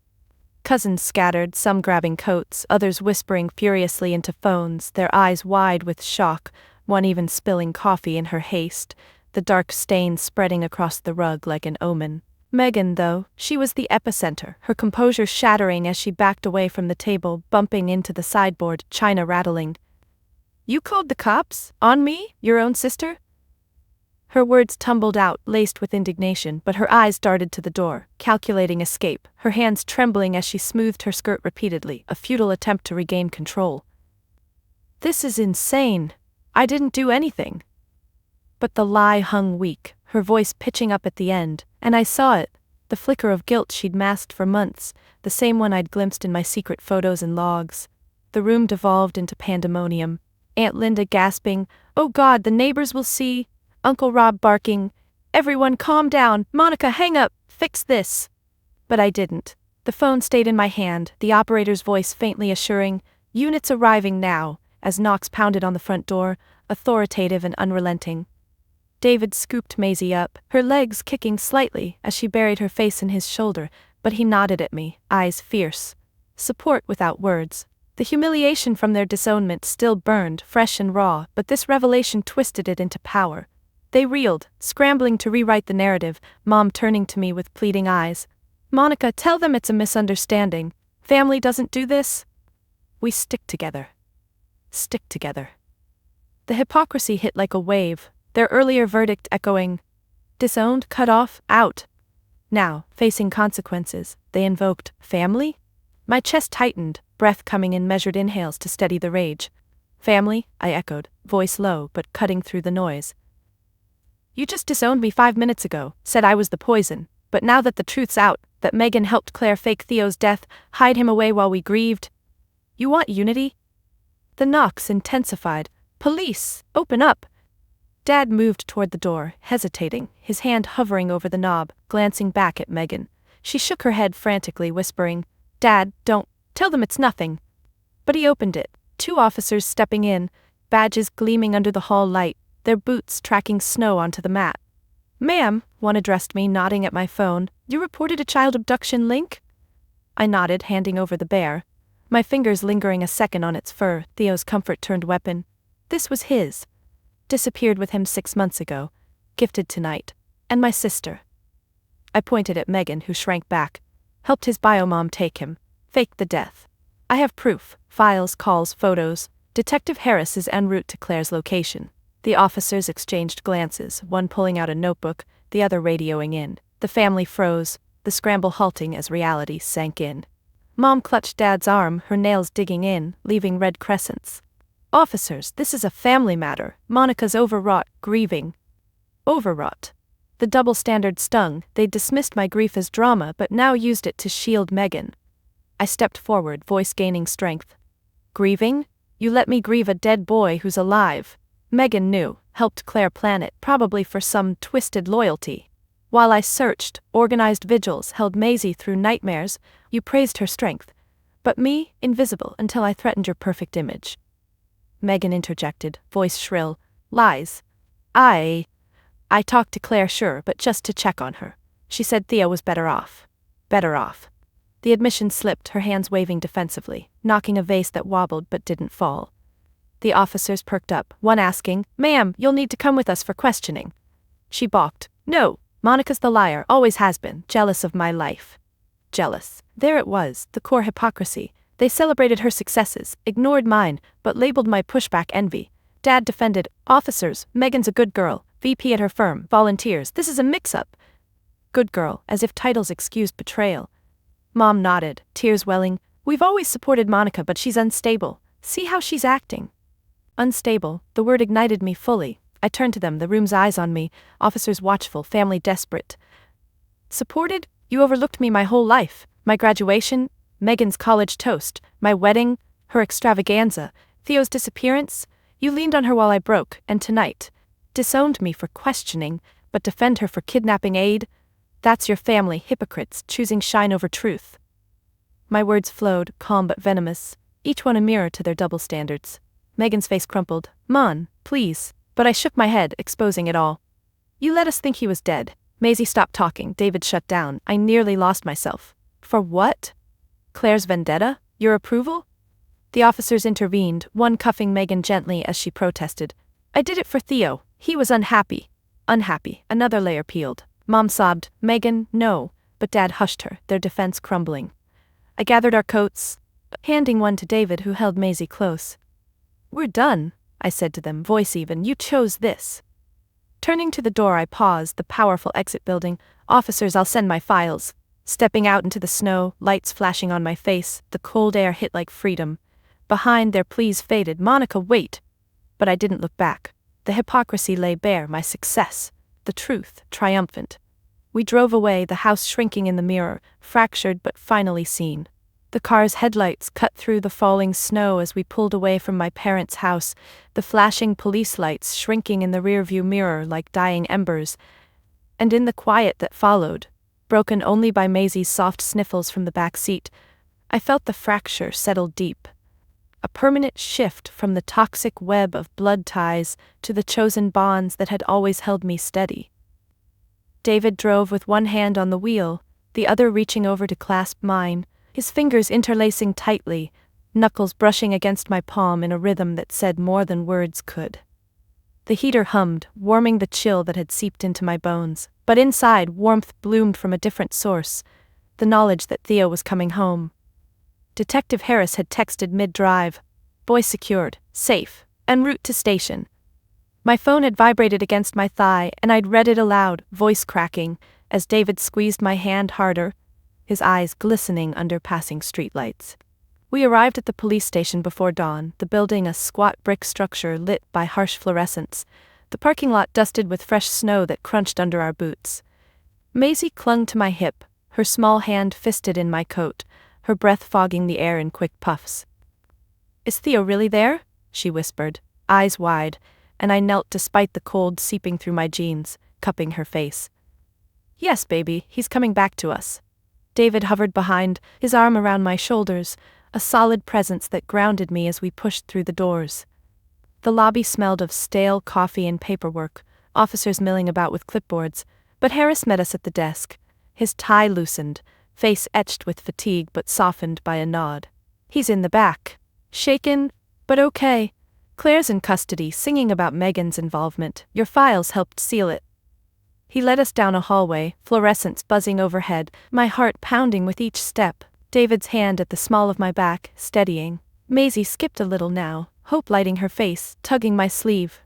Cousins scattered, some grabbing coats, others whispering furiously into phones, their eyes wide with shock, one even spilling coffee in her haste, the dark stain spreading across the rug like an omen. Megan, though, she was the epicenter, her composure shattering as she backed away from the table, bumping into the sideboard, china rattling. "You called the cops? On me? Your own sister?" Her words tumbled out, laced with indignation, but her eyes darted to the door, calculating escape, her hands trembling as she smoothed her skirt repeatedly, a futile attempt to regain control. "This is insane. I didn't do anything." But the lie hung weak, her voice pitching up at the end, and I saw it, the flicker of guilt she'd masked for months, the same one I'd glimpsed in my secret photos and logs. The room devolved into pandemonium, Aunt Linda gasping, "Oh God, the neighbors will see," Uncle Rob barking, "Everyone calm down, Monica hang up, fix this." But I didn't. The phone stayed in my hand, the operator's voice faintly assuring, "Units arriving now," as Knox pounded on the front door, authoritative and unrelenting. David scooped Maisie up, her legs kicking slightly as she buried her face in his shoulder, but he nodded at me, eyes fierce. Support without words. The humiliation from their disownment still burned, fresh and raw, but this revelation twisted it into power. They reeled, scrambling to rewrite the narrative, Mom turning to me with pleading eyes. "Monica, tell them it's a misunderstanding. Family doesn't do this. We stick together. Stick together." The hypocrisy hit like a wave, their earlier verdict echoing. Disowned, cut off, out. Now, facing consequences, they invoked family? My chest tightened, breath coming in measured inhales to steady the rage. "Family," I echoed, voice low but cutting through the noise. "You just disowned me 5 minutes ago, said I was the poison, but now that the truth's out, that Megan helped Claire fake Theo's death, hide him away while we grieved. You want unity?" The knocks intensified. "Police, open up!" Dad moved toward the door, hesitating, his hand hovering over the knob, glancing back at Megan. She shook her head frantically, whispering, "Dad, don't, tell them it's nothing." But he opened it, 2 officers stepping in, badges gleaming under the hall light, their boots tracking snow onto the mat. "Ma'am," one addressed me, nodding at my phone, "you reported a child abduction link?" I nodded, handing over the bear, my fingers lingering a second on its fur, Theo's comfort-turned weapon. This was his. Disappeared with him 6 months ago, gifted tonight, and my sister. I pointed at Megan, who shrank back. Helped his biomom take him, faked the death. I have proof, files, calls, photos. Detective Harris is en route to Claire's location. The officers exchanged glances, one pulling out a notebook, the other radioing in. The family froze, the scramble halting as reality sank in. Mom clutched Dad's arm, her nails digging in, leaving red crescents. "Officers, this is a family matter. Monica's overwrought, grieving." Overwrought. The double standard stung. They dismissed my grief as drama but now used it to shield Megan. I stepped forward, voice gaining strength. Grieving? You let me grieve a dead boy who's alive. Megan knew, helped Claire plan it, probably for some twisted loyalty. While I searched, organized vigils, held Maisie through nightmares, you praised her strength. But me, invisible until I threatened your perfect image. Megan interjected, voice shrill. Lies. I talked to Claire, sure, but just to check on her. She said Theo was better off. Better off. The admission slipped, her hands waving defensively, knocking a vase that wobbled but didn't fall. The officers perked up, one asking, Ma'am, you'll need to come with us for questioning. She balked. No, Monica's the liar, always has been, jealous of my life. Jealous. There it was, the core hypocrisy. They celebrated her successes, ignored mine, but labeled my pushback envy. Dad defended, officers, Megan's a good girl, VP at her firm, volunteers, this is a mix-up. Good girl, as if titles excused betrayal. Mom nodded, tears welling. We've always supported Monica, but she's unstable. See how she's acting. Unstable, the word ignited me fully. I turned to them, the room's eyes on me, officers watchful, family desperate. Supported? You overlooked me my whole life. My graduation, Megan's college toast, my wedding, her extravaganza, Theo's disappearance. You leaned on her while I broke, and tonight, disowned me for questioning, but defend her for kidnapping aid? That's your family, hypocrites, choosing shine over truth. My words flowed, calm but venomous, each one a mirror to their double standards. Megan's face crumpled. Mon, please. But I shook my head, exposing it all. You let us think he was dead. Maisie stopped talking, David shut down. I nearly lost myself. For what? Claire's vendetta? Your approval? The officers intervened, one cuffing Megan gently as she protested. I did it for Theo. He was unhappy. Unhappy. Another layer peeled. Mom sobbed, Megan, no. But Dad hushed her, their defense crumbling. I gathered our coats, handing one to David, who held Maisie close. We're done, I said to them, voice even. You chose this. Turning to the door, I paused, the powerful exit building. Officers, I'll send my files. Stepping out into the snow, lights flashing on my face, the cold air hit like freedom. Behind, their pleas faded. Monica, wait. But I didn't look back. The hypocrisy lay bare, my success. The truth, triumphant. We drove away, the house shrinking in the mirror, fractured but finally seen. The car's headlights cut through the falling snow as we pulled away from my parents' house, the flashing police lights shrinking in the rearview mirror like dying embers. And in the quiet that followed, broken only by Maisie's soft sniffles from the back seat, I felt the fracture settle deep. A permanent shift from the toxic web of blood ties to the chosen bonds that had always held me steady. David drove with one hand on the wheel, the other reaching over to clasp mine, his fingers interlacing tightly, knuckles brushing against my palm in a rhythm that said more than words could. The heater hummed, warming the chill that had seeped into my bones, but inside warmth bloomed from a different source, the knowledge that Theo was coming home. Detective Harris had texted mid-drive, boy secured, safe, en route to station. My phone had vibrated against my thigh, and I'd read it aloud, voice cracking, as David squeezed my hand harder, his eyes glistening under passing streetlights. We arrived at the police station before dawn, the building a squat brick structure lit by harsh fluorescence, the parking lot dusted with fresh snow that crunched under our boots. Maisie clung to my hip, her small hand fisted in my coat, her breath fogging the air in quick puffs. Is Theo really there? She whispered, eyes wide, and I knelt despite the cold seeping through my jeans, cupping her face. Yes, baby, he's coming back to us. David hovered behind, his arm around my shoulders, a solid presence that grounded me as we pushed through the doors. The lobby smelled of stale coffee and paperwork, officers milling about with clipboards, but Harris met us at the desk, his tie loosened, face etched with fatigue but softened by a nod. He's in the back. Shaken, but okay. Claire's in custody, singing about Megan's involvement. Your files helped seal it. He led us down a hallway, fluorescents buzzing overhead, my heart pounding with each step, David's hand at the small of my back, steadying. Maisie skipped a little now, hope lighting her face, tugging my sleeve.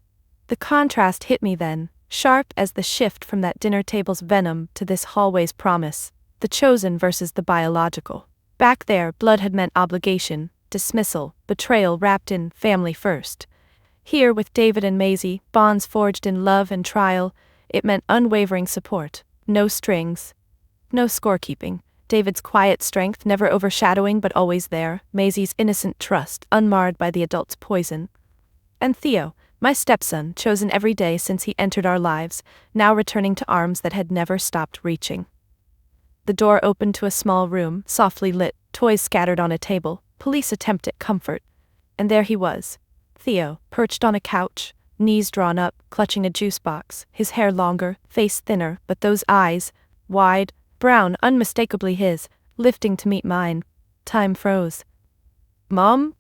The contrast hit me then, sharp as the shift from that dinner table's venom to this hallway's promise, the chosen versus the biological. Back there, blood had meant obligation, dismissal, betrayal wrapped in family first. Here, with David and Maisie, bonds forged in love and trial, It meant unwavering support. No strings. No scorekeeping. David's quiet strength never overshadowing but always there. Maisie's innocent trust, unmarred by the adult's poison. And Theo, my stepson, chosen every day since he entered our lives, now returning to arms that had never stopped reaching. The door opened to a small room, softly lit, toys scattered on a table, police attempt at comfort. And there he was, Theo, perched on a couch, knees drawn up, clutching a juice box, his hair longer, face thinner, but those eyes, wide, brown, unmistakably his, lifting to meet mine. Time froze. "Mom?"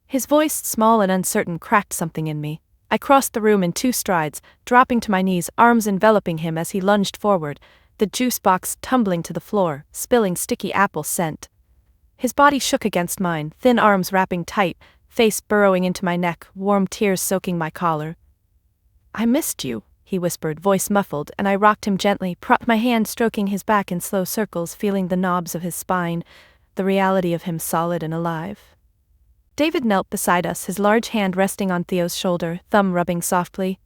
His voice, small and uncertain, cracked something in me. I crossed the room in 2 strides, dropping to my knees, arms enveloping him as he lunged forward, the juice box tumbling to the floor, spilling sticky apple scent. His body shook against mine, thin arms wrapping tight, face burrowing into my neck, warm tears soaking my collar. "I missed you," he whispered, voice muffled, and I rocked him gently, propped my hand stroking his back in slow circles, feeling the knobs of his spine, the reality of him solid and alive. David knelt beside us, his large hand resting on Theo's shoulder, thumb rubbing softly.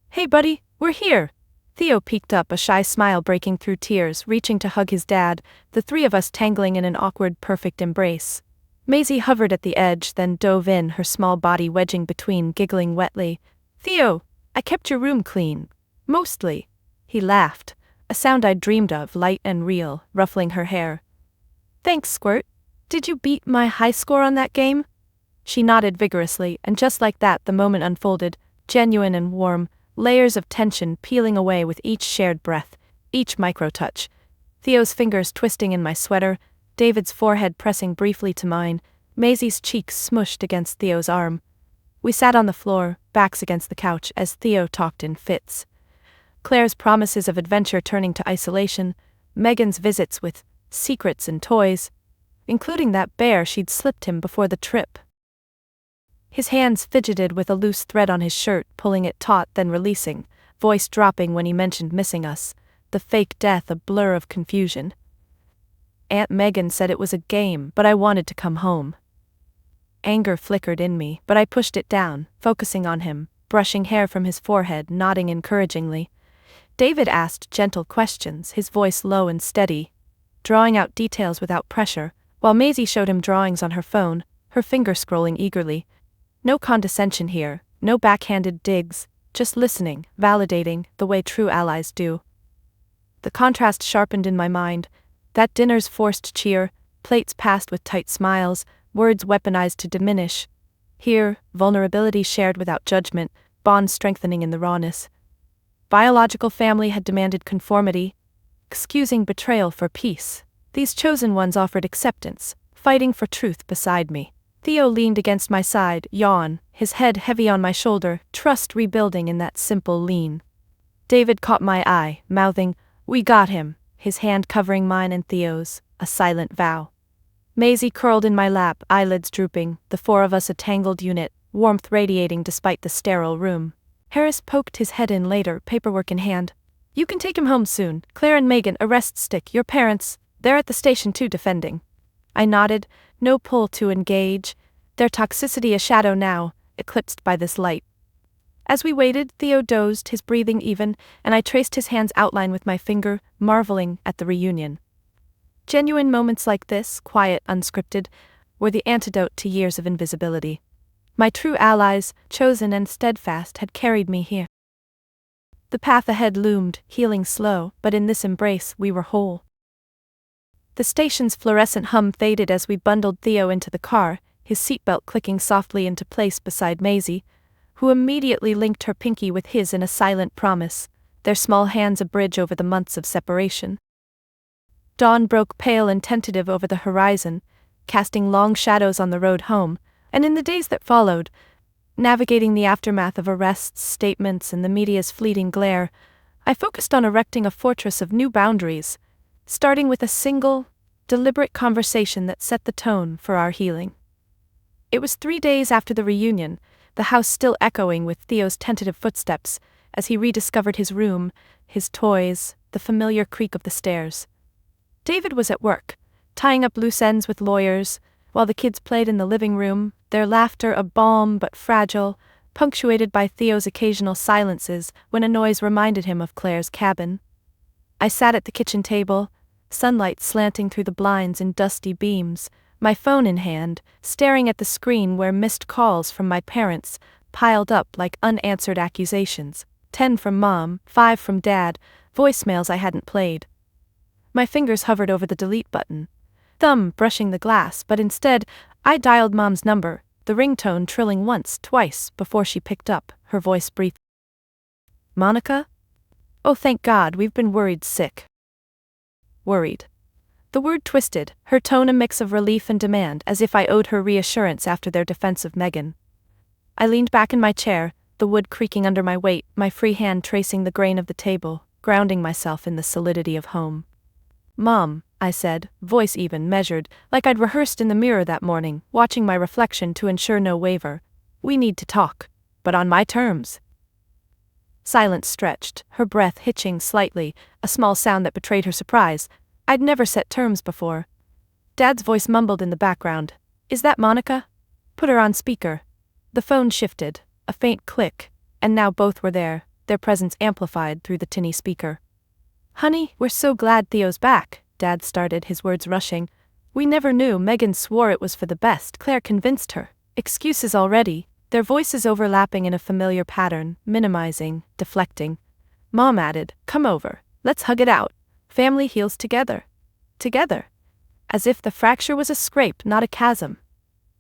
"Hey buddy, we're here!" Theo peeked up, a shy smile breaking through tears, reaching to hug his dad, the 3 of us tangling in an awkward, perfect embrace. Maisie hovered at the edge, then dove in, her small body wedging between, giggling wetly. "Theo, I kept your room clean. Mostly." He laughed, a sound I'd dreamed of, light and real, ruffling her hair. "Thanks, Squirt. Did you beat my high score on that game?" She nodded vigorously, and just like that the moment unfolded, genuine and warm, layers of tension peeling away with each shared breath, each micro-touch. Theo's fingers twisting in my sweater, David's forehead pressing briefly to mine, Maisie's cheeks smushed against Theo's arm. We sat on the floor, backs against the couch, as Theo talked in fits. Claire's promises of adventure turning to isolation, Megan's visits with secrets and toys, including that bear she'd slipped him before the trip. His hands fidgeted with a loose thread on his shirt, pulling it taut then releasing, voice dropping when he mentioned missing us, the fake death a blur of confusion. Aunt Megan said it was a game, but I wanted to come home. Anger flickered in me, but I pushed it down, focusing on him, brushing hair from his forehead, nodding encouragingly. David asked gentle questions, his voice low and steady, drawing out details without pressure, while Maisie showed him drawings on her phone, her finger scrolling eagerly. No condescension here, no backhanded digs, just listening, validating, the way true allies do. The contrast sharpened in my mind, that dinner's forced cheer, plates passed with tight smiles, words weaponized to diminish. Here, vulnerability shared without judgment, bonds strengthening in the rawness. Biological family had demanded conformity, excusing betrayal for peace. These chosen ones offered acceptance, fighting for truth beside me. Theo leaned against my side, yawn, his head heavy on my shoulder, trust rebuilding in that simple lean. David caught my eye, mouthing, "We got him," his hand covering mine and Theo's, a silent vow. Maisie curled in my lap, eyelids drooping, the 4 of us a tangled unit, warmth radiating despite the sterile room. Harris poked his head in later, paperwork in hand. "You can take him home soon. Claire and Megan, arrest stick, your parents, they're at the station too defending." I nodded, no pull to engage, their toxicity a shadow now, eclipsed by this light. As we waited, Theo dozed, his breathing even, and I traced his hand's outline with my finger, marveling at the reunion. Genuine moments like this, quiet, unscripted, were the antidote to years of invisibility. My true allies, chosen and steadfast, had carried me here. The path ahead loomed, healing slow, but in this embrace we were whole. The station's fluorescent hum faded as we bundled Theo into the car, his seatbelt clicking softly into place beside Maisie, who immediately linked her pinky with his in a silent promise, their small hands a bridge over the months of separation. Dawn broke pale and tentative over the horizon, casting long shadows on the road home, and in the days that followed, navigating the aftermath of arrests, statements, and the media's fleeting glare, I focused on erecting a fortress of new boundaries, starting with a single, deliberate conversation that set the tone for our healing. It was 3 days after the reunion, the house still echoing with Theo's tentative footsteps, as he rediscovered his room, his toys, the familiar creak of the stairs. David was at work, tying up loose ends with lawyers, while the kids played in the living room, their laughter a balm but fragile, punctuated by Theo's occasional silences when a noise reminded him of Claire's cabin. I sat at the kitchen table, sunlight slanting through the blinds in dusty beams, my phone in hand, staring at the screen where missed calls from my parents piled up like unanswered accusations. 10 from Mom, 5 from Dad, voicemails I hadn't played. My fingers hovered over the delete button, thumb brushing the glass, but instead, I dialed Mom's number, the ringtone trilling once, twice, before she picked up, her voice brief. Monica? Oh, thank God, we've been worried sick. Worried. The word twisted, her tone a mix of relief and demand, as if I owed her reassurance after their defense of Megan. I leaned back in my chair, the wood creaking under my weight, my free hand tracing the grain of the table, grounding myself in the solidity of home. Mom, I said, voice even, measured, like I'd rehearsed in the mirror that morning, watching my reflection to ensure no waver. We need to talk, but on my terms. Silence stretched, her breath hitching slightly, a small sound that betrayed her surprise. I'd never set terms before. Dad's voice mumbled in the background. Is that Monica? Put her on speaker. The phone shifted, a faint click, and now both were there, their presence amplified through the tinny speaker. Honey, we're so glad Theo's back, Dad started, his words rushing. We never knew. Megan swore it was for the best. Claire convinced her. Excuses already, their voices overlapping in a familiar pattern, minimizing, deflecting. Mom added, come over, let's hug it out. Family heals together. Together. As if the fracture was a scrape, not a chasm.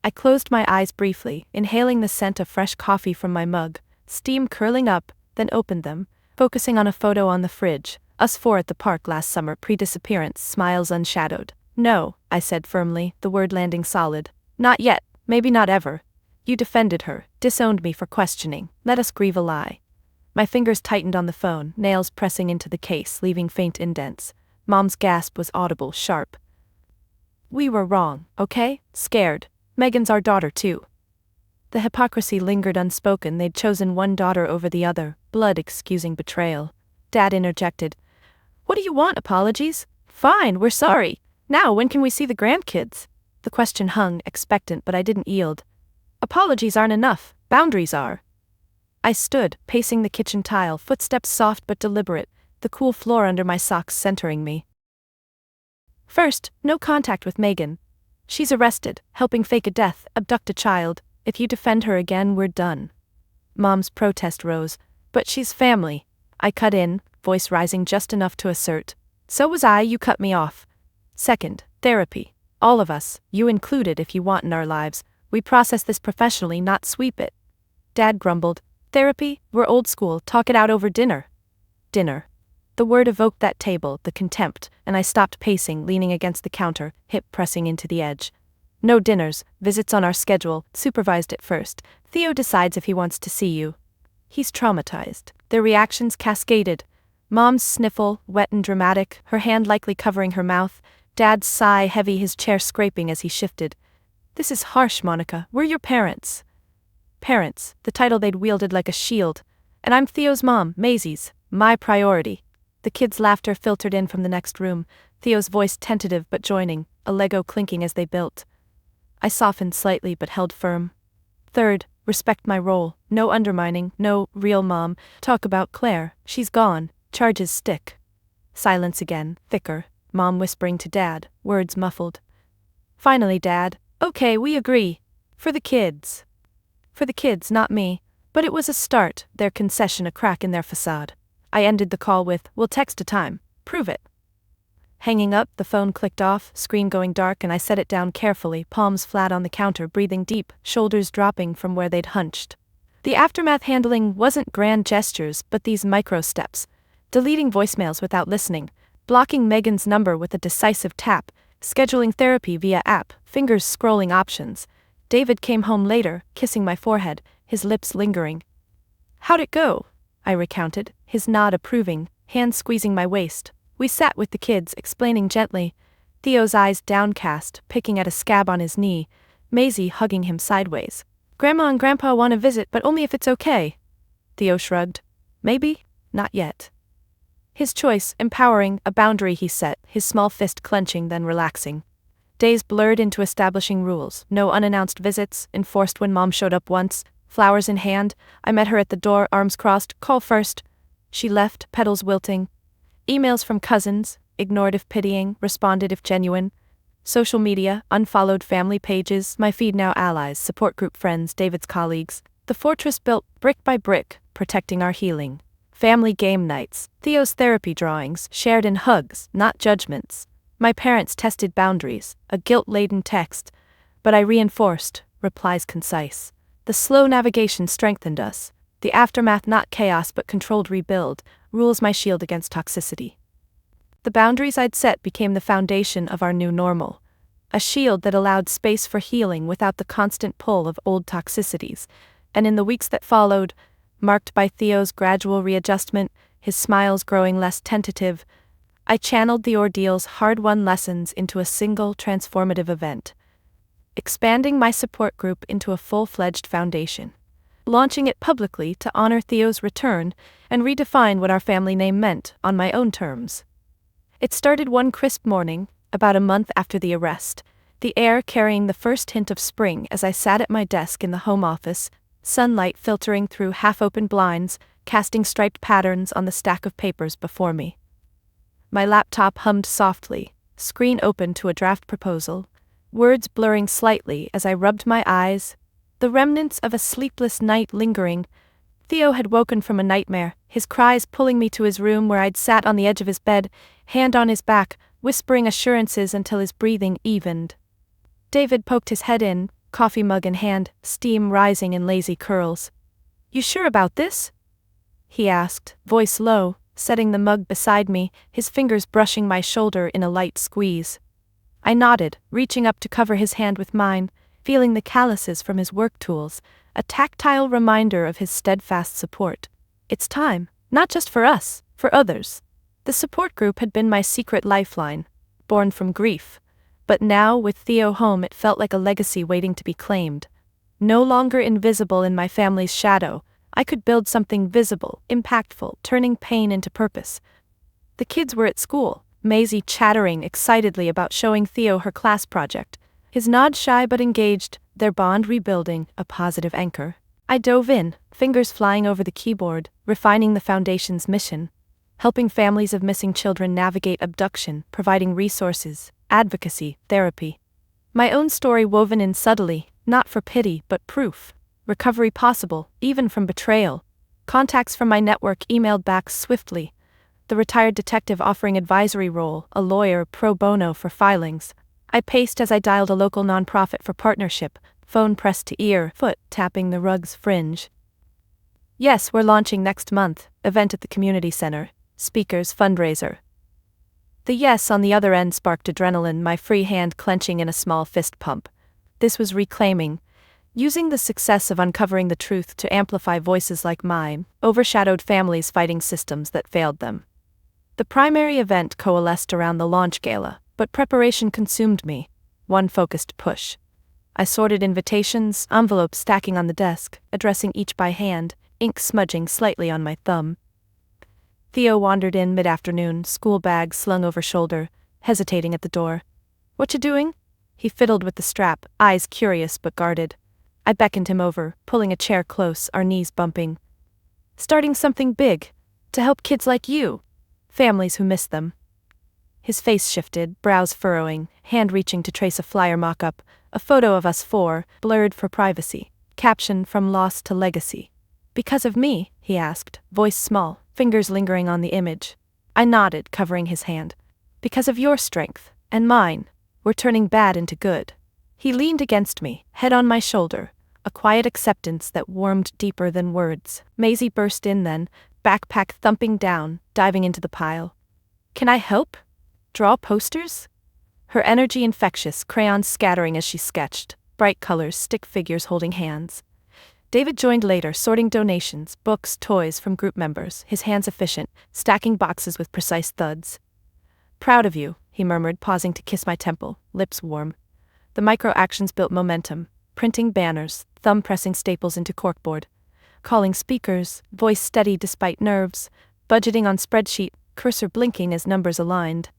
I closed my eyes briefly, inhaling the scent of fresh coffee from my mug, steam curling up, then opened them, focusing on a photo on the fridge, us 4 at the park last summer pre-disappearance, smiles unshadowed. No, I said firmly, the word landing solid. Not yet, maybe not ever. You defended her, disowned me for questioning, let us grieve a lie. My fingers tightened on the phone, nails pressing into the case, leaving faint indents. Mom's gasp was audible, sharp. We were wrong, okay? Scared. Megan's our daughter too. The hypocrisy lingered unspoken. They'd chosen one daughter over the other, blood excusing betrayal. Dad interjected. What do you want, apologies? Fine, we're sorry. Now, when can we see the grandkids? The question hung, expectant, but I didn't yield. Apologies aren't enough, boundaries are. I stood, pacing the kitchen tile, footsteps soft but deliberate, the cool floor under my socks centering me. First, no contact with Megan. She's arrested, helping fake a death, abduct a child. If you defend her again, we're done. Mom's protest rose. But she's family. I cut in, voice rising just enough to assert. So was I, you cut me off. Second, therapy. All of us, you included if you want in our lives. We process this professionally, not sweep it. Dad grumbled. Therapy? We're old school, talk it out over dinner. Dinner. The word evoked that table, the contempt, and I stopped pacing, leaning against the counter, hip pressing into the edge. No dinners, visits on our schedule, supervised at first. Theo decides if he wants to see you. He's traumatized. Their reactions cascaded. Mom's sniffle, wet and dramatic, her hand likely covering her mouth. Dad's sigh, heavy, his chair scraping as he shifted. This is harsh, Monica. We're your parents. Parents, the title they'd wielded like a shield. And I'm Theo's mom, Maisie's, my priority. The kids' laughter filtered in from the next room, Theo's voice tentative but joining, a Lego clinking as they built. I softened slightly but held firm. Third, respect my role, no undermining, no real mom, talk about Claire, she's gone, charges stick. Silence again, thicker, Mom whispering to Dad, words muffled. Finally, Dad, okay, we agree. For the kids. For the kids, not me. But it was a start, their concession a crack in their facade. I ended the call with, we'll text a time, prove it. Hanging up, the phone clicked off, screen going dark, and I set it down carefully, palms flat on the counter, breathing deep, shoulders dropping from where they'd hunched. The aftermath handling wasn't grand gestures, but these micro steps. Deleting voicemails without listening, blocking Megan's number with a decisive tap, scheduling therapy via app, fingers scrolling options. David came home later, kissing my forehead, his lips lingering. How'd it go? I recounted, his nod approving, hand squeezing my waist. We sat with the kids, explaining gently. Theo's eyes downcast, picking at a scab on his knee, Maisie hugging him sideways. Grandma and Grandpa want to visit, but only if it's okay. Theo shrugged. Maybe? Not yet. His choice, empowering, a boundary he set, his small fist clenching then relaxing. Days blurred into establishing rules, no unannounced visits, enforced when Mom showed up once, Flowers in hand, I met her at the door, arms crossed, call first. She left, petals wilting. Emails from cousins, ignored if pitying, responded if genuine. Social media, unfollowed family pages, my feed now allies, support group friends, David's colleagues. The fortress built, brick by brick, protecting our healing. Family game nights, Theo's therapy drawings, shared in hugs, not judgments. My parents tested boundaries, a guilt-laden text, but I reinforced, replies concise. The slow navigation strengthened us. The aftermath not chaos but controlled rebuild, rules my shield against toxicity. The boundaries I'd set became the foundation of our new normal. A shield that allowed space for healing without the constant pull of old toxicities. And in the weeks that followed, marked by Theo's gradual readjustment, his smiles growing less tentative, I channeled the ordeal's hard-won lessons into a single transformative event. Expanding my support group into a full-fledged foundation. Launching it publicly to honor Theo's return and redefine what our family name meant on my own terms. It started one crisp morning, about a month after the arrest, the air carrying the first hint of spring as I sat at my desk in the home office, sunlight filtering through half-open blinds, casting striped patterns on the stack of papers before me. My laptop hummed softly, screen open to a draft proposal, words blurring slightly as I rubbed my eyes, the remnants of a sleepless night lingering. Theo had woken from a nightmare, his cries pulling me to his room where I'd sat on the edge of his bed, hand on his back, whispering assurances until his breathing evened. David poked his head in, coffee mug in hand, steam rising in lazy curls. "You sure about this?" he asked, voice low, setting the mug beside me, his fingers brushing my shoulder in a light squeeze. I nodded, reaching up to cover his hand with mine, feeling the calluses from his work tools, a tactile reminder of his steadfast support. It's time, not just for us, for others. The support group had been my secret lifeline, born from grief. But now, with Theo home, it felt like a legacy waiting to be claimed. No longer invisible in my family's shadow, I could build something visible, impactful, turning pain into purpose. The kids were at school, Maisie chattering excitedly about showing Theo her class project, his nod shy but engaged, their bond rebuilding, a positive anchor. I dove in, fingers flying over the keyboard, refining the foundation's mission, helping families of missing children navigate abduction, providing resources, advocacy, therapy. My own story woven in subtly, not for pity but proof. Recovery possible, even from betrayal. Contacts from my network emailed back swiftly. The retired detective offering advisory role, a lawyer pro bono for filings. I paced as I dialed a local nonprofit for partnership, phone pressed to ear, foot tapping the rug's fringe. "Yes, we're launching next month, event at the community center, speakers, fundraiser." The yes on the other end sparked adrenaline, my free hand clenching in a small fist pump. This was reclaiming. Using the success of uncovering the truth to amplify voices like mine, overshadowed families fighting systems that failed them. The primary event coalesced around the launch gala, but preparation consumed me. One focused push. I sorted invitations, envelopes stacking on the desk, addressing each by hand, ink smudging slightly on my thumb. Theo wandered in mid-afternoon, school bag slung over shoulder, hesitating at the door. "What you doing?" He fiddled with the strap, eyes curious but guarded. I beckoned him over, pulling a chair close, our knees bumping. "Starting something big, to help kids like you, families who miss them." His face shifted, brows furrowing, hand reaching to trace a flyer mock-up, a photo of us four, blurred for privacy, caption "From Loss to Legacy." "Because of me?" he asked, voice small, fingers lingering on the image. I nodded, covering his hand. "Because of your strength, and mine, we're turning bad into good." He leaned against me, head on my shoulder, a quiet acceptance that warmed deeper than words. Maisie burst in then, backpack thumping down, diving into the pile. "Can I help? Draw posters?" Her energy infectious, crayons scattering as she sketched, bright colors, stick figures holding hands. David joined later, sorting donations, books, toys from group members, his hands efficient, stacking boxes with precise thuds. "Proud of you," he murmured, pausing to kiss my temple, lips warm. The micro-actions built momentum, printing banners, thumb-pressing staples into corkboard, calling speakers, voice steady despite nerves, budgeting on spreadsheet, cursor blinking as numbers aligned.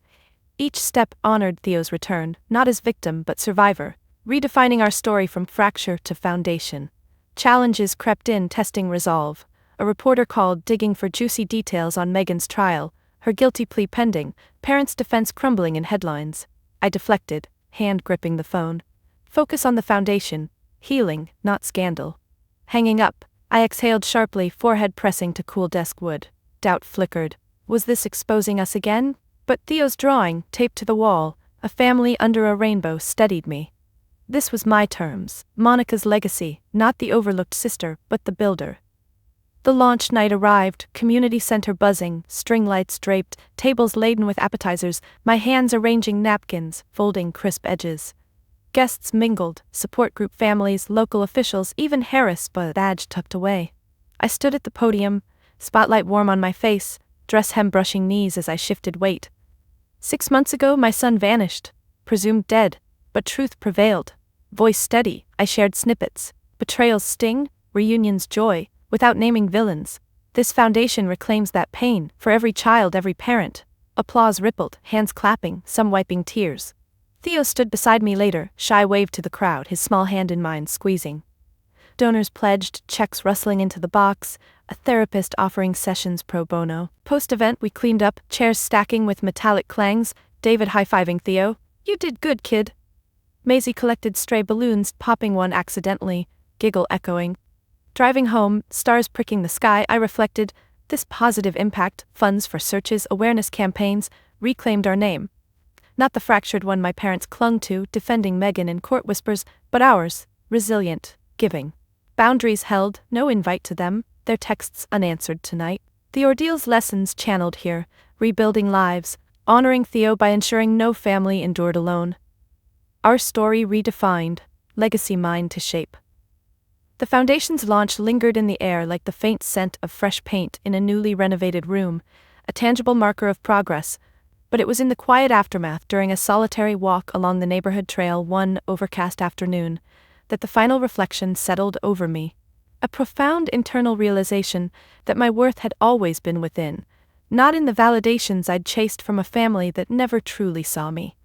Each step honored Theo's return, not as victim but survivor, redefining our story from fracture to foundation. Challenges crept in, testing resolve. A reporter called, digging for juicy details on Megan's trial, her guilty plea pending, parents' defense crumbling in headlines. I deflected, hand gripping the phone. Focus on the foundation, healing, not scandal. Hanging up, I exhaled sharply, forehead pressing to cool desk wood. Doubt flickered. Was this exposing us again? But Theo's drawing, taped to the wall, a family under a rainbow, steadied me. This was my terms, Monica's legacy, not the overlooked sister, but the builder. The launch night arrived, community center buzzing, string lights draped, tables laden with appetizers, my hands arranging napkins, folding crisp edges. Guests mingled, support group families, local officials, even Harris, but badge tucked away. I stood at the podium, spotlight warm on my face, dress hem brushing knees as I shifted weight. 6 months ago my son vanished, presumed dead, but truth prevailed. Voice steady, I shared snippets, betrayal's sting, reunion's joy, without naming villains. This foundation reclaims that pain, for every child, every parent. Applause rippled, hands clapping, some wiping tears. Theo stood beside me later, shy wave to the crowd, his small hand in mine squeezing. Donors pledged, checks rustling into the box, a therapist offering sessions pro bono. Post-event we cleaned up, chairs stacking with metallic clangs, David high-fiving Theo. "You did good, kid." Maisie collected stray balloons, popping one accidentally, giggle echoing. Driving home, stars pricking the sky, I reflected, this positive impact, funds for searches, awareness campaigns, reclaimed our name. Not the fractured one my parents clung to, defending Megan in court whispers, but ours, resilient, giving. Boundaries held, no invite to them, their texts unanswered tonight. The ordeal's lessons channeled here, rebuilding lives, honoring Theo by ensuring no family endured alone. Our story redefined, legacy mine to shape. The foundation's launch lingered in the air like the faint scent of fresh paint in a newly renovated room, a tangible marker of progress, but it was in the quiet aftermath during a solitary walk along the neighborhood trail one overcast afternoon that the final reflection settled over me. A profound internal realization that my worth had always been within, not in the validations I'd chased from a family that never truly saw me.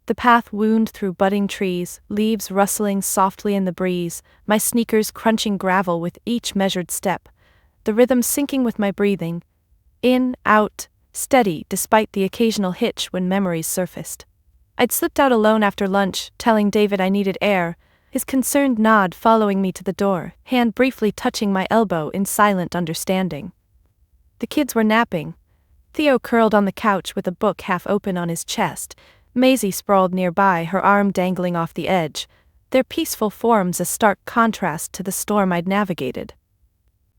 The path wound through budding trees, leaves rustling softly in the breeze, my sneakers crunching gravel with each measured step, the rhythm syncing with my breathing. In, out, steady despite the occasional hitch when memories surfaced. I'd slipped out alone after lunch, telling David I needed air, his concerned nod following me to the door, hand briefly touching my elbow in silent understanding. The kids were napping. Theo curled on the couch with a book half open on his chest, Maisie sprawled nearby, her arm dangling off the edge, their peaceful forms a stark contrast to the storm I'd navigated.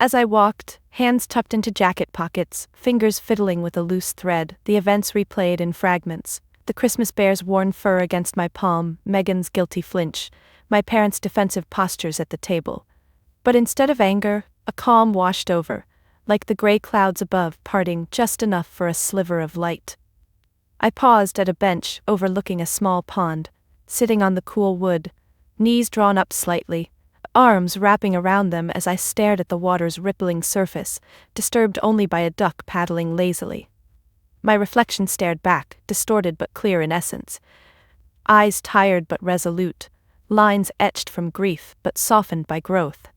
As I walked, hands tucked into jacket pockets, fingers fiddling with a loose thread, the events replayed in fragments, the Christmas bear's worn fur against my palm, Megan's guilty flinch, my parents' defensive postures at the table. But instead of anger, a calm washed over, like the gray clouds above parting just enough for a sliver of light. I paused at a bench overlooking a small pond, sitting on the cool wood, knees drawn up slightly, arms wrapping around them as I stared at the water's rippling surface, disturbed only by a duck paddling lazily. My reflection stared back, distorted but clear in essence. Eyes tired but resolute, lines etched from grief but softened by growth.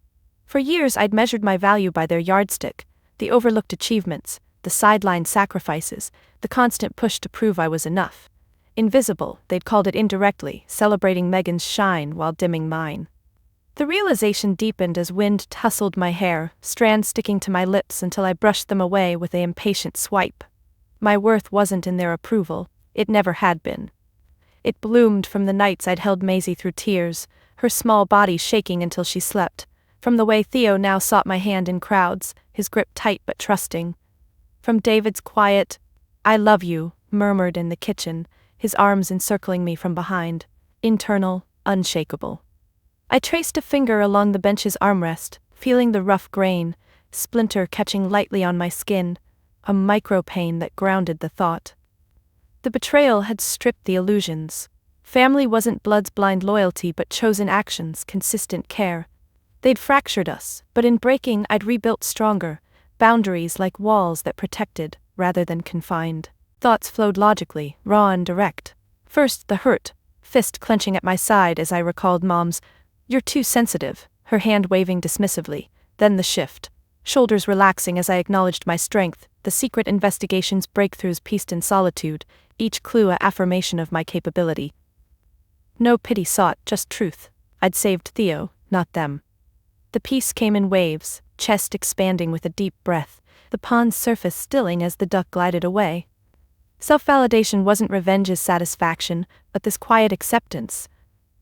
For years I'd measured my value by their yardstick, the overlooked achievements, the sidelined sacrifices, the constant push to prove I was enough. Invisible, they'd called it indirectly, celebrating Megan's shine while dimming mine. The realization deepened as wind tousled my hair, strands sticking to my lips until I brushed them away with an impatient swipe. My worth wasn't in their approval, it never had been. It bloomed from the nights I'd held Maisie through tears, her small body shaking until she slept, from the way Theo now sought my hand in crowds, his grip tight but trusting. From David's quiet, "I love you," murmured in the kitchen, his arms encircling me from behind, internal, unshakable. I traced a finger along the bench's armrest, feeling the rough grain, splinter catching lightly on my skin, a micro-pain that grounded the thought. The betrayal had stripped the illusions. Family wasn't blood's blind loyalty but chosen actions, consistent care. They'd fractured us, but in breaking I'd rebuilt stronger, boundaries like walls that protected, rather than confined. Thoughts flowed logically, raw and direct. First the hurt, fist clenching at my side as I recalled Mom's, "You're too sensitive," her hand waving dismissively. Then the shift. Shoulders relaxing as I acknowledged my strength, the secret investigation's breakthroughs pieced in solitude, each clue a affirmation of my capability. No pity sought, just truth. I'd saved Theo, not them. The peace came in waves, chest expanding with a deep breath, the pond's surface stilling as the duck glided away. Self-validation wasn't revenge's satisfaction, but this quiet acceptance.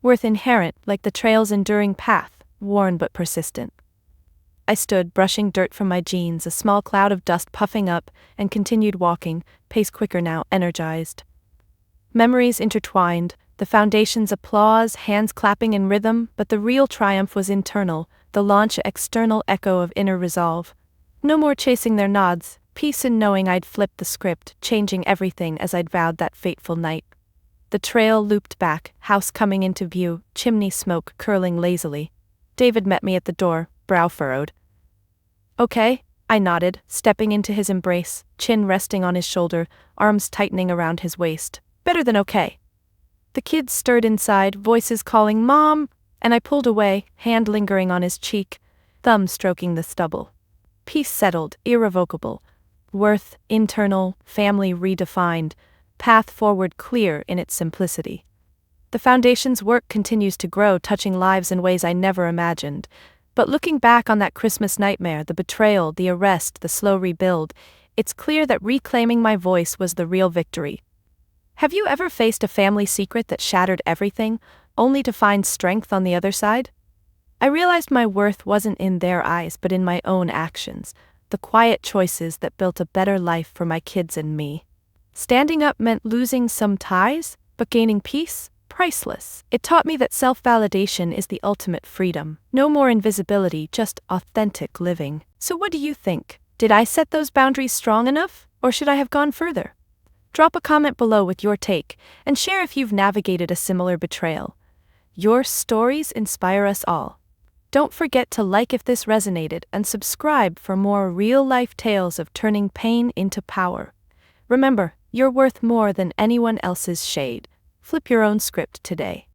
Worth inherent, like the trail's enduring path, worn but persistent. I stood, brushing dirt from my jeans, a small cloud of dust puffing up, and continued walking, pace quicker now, energized. Memories intertwined, the foundation's applause, hands clapping in rhythm, but the real triumph was internal, the launch an external echo of inner resolve. No more chasing their nods, peace in knowing I'd flipped the script, changing everything as I'd vowed that fateful night. The trail looped back, house coming into view, chimney smoke curling lazily. David met me at the door, brow furrowed. Okay, I nodded, stepping into his embrace, chin resting on his shoulder, arms tightening around his waist. Better than okay. The kids stirred inside, voices calling Mom, and I pulled away, hand lingering on his cheek, thumb stroking the stubble. Peace settled, irrevocable. Worth, internal, family redefined, path forward clear in its simplicity. The foundation's work continues to grow, touching lives in ways I never imagined. But looking back on that Christmas nightmare, the betrayal, the arrest, the slow rebuild, it's clear that reclaiming my voice was the real victory. Have you ever faced a family secret that shattered everything, only to find strength on the other side? I realized my worth wasn't in their eyes but in my own actions, the quiet choices that built a better life for my kids and me. Standing up meant losing some ties, but gaining peace? Priceless. It taught me that self-validation is the ultimate freedom. No more invisibility, just authentic living. So what do you think? Did I set those boundaries strong enough, or should I have gone further? Drop a comment below with your take, and share if you've navigated a similar betrayal. Your stories inspire us all. Don't forget to like if this resonated and subscribe for more real-life tales of turning pain into power. Remember, you're worth more than anyone else's shade. Flip your own script today.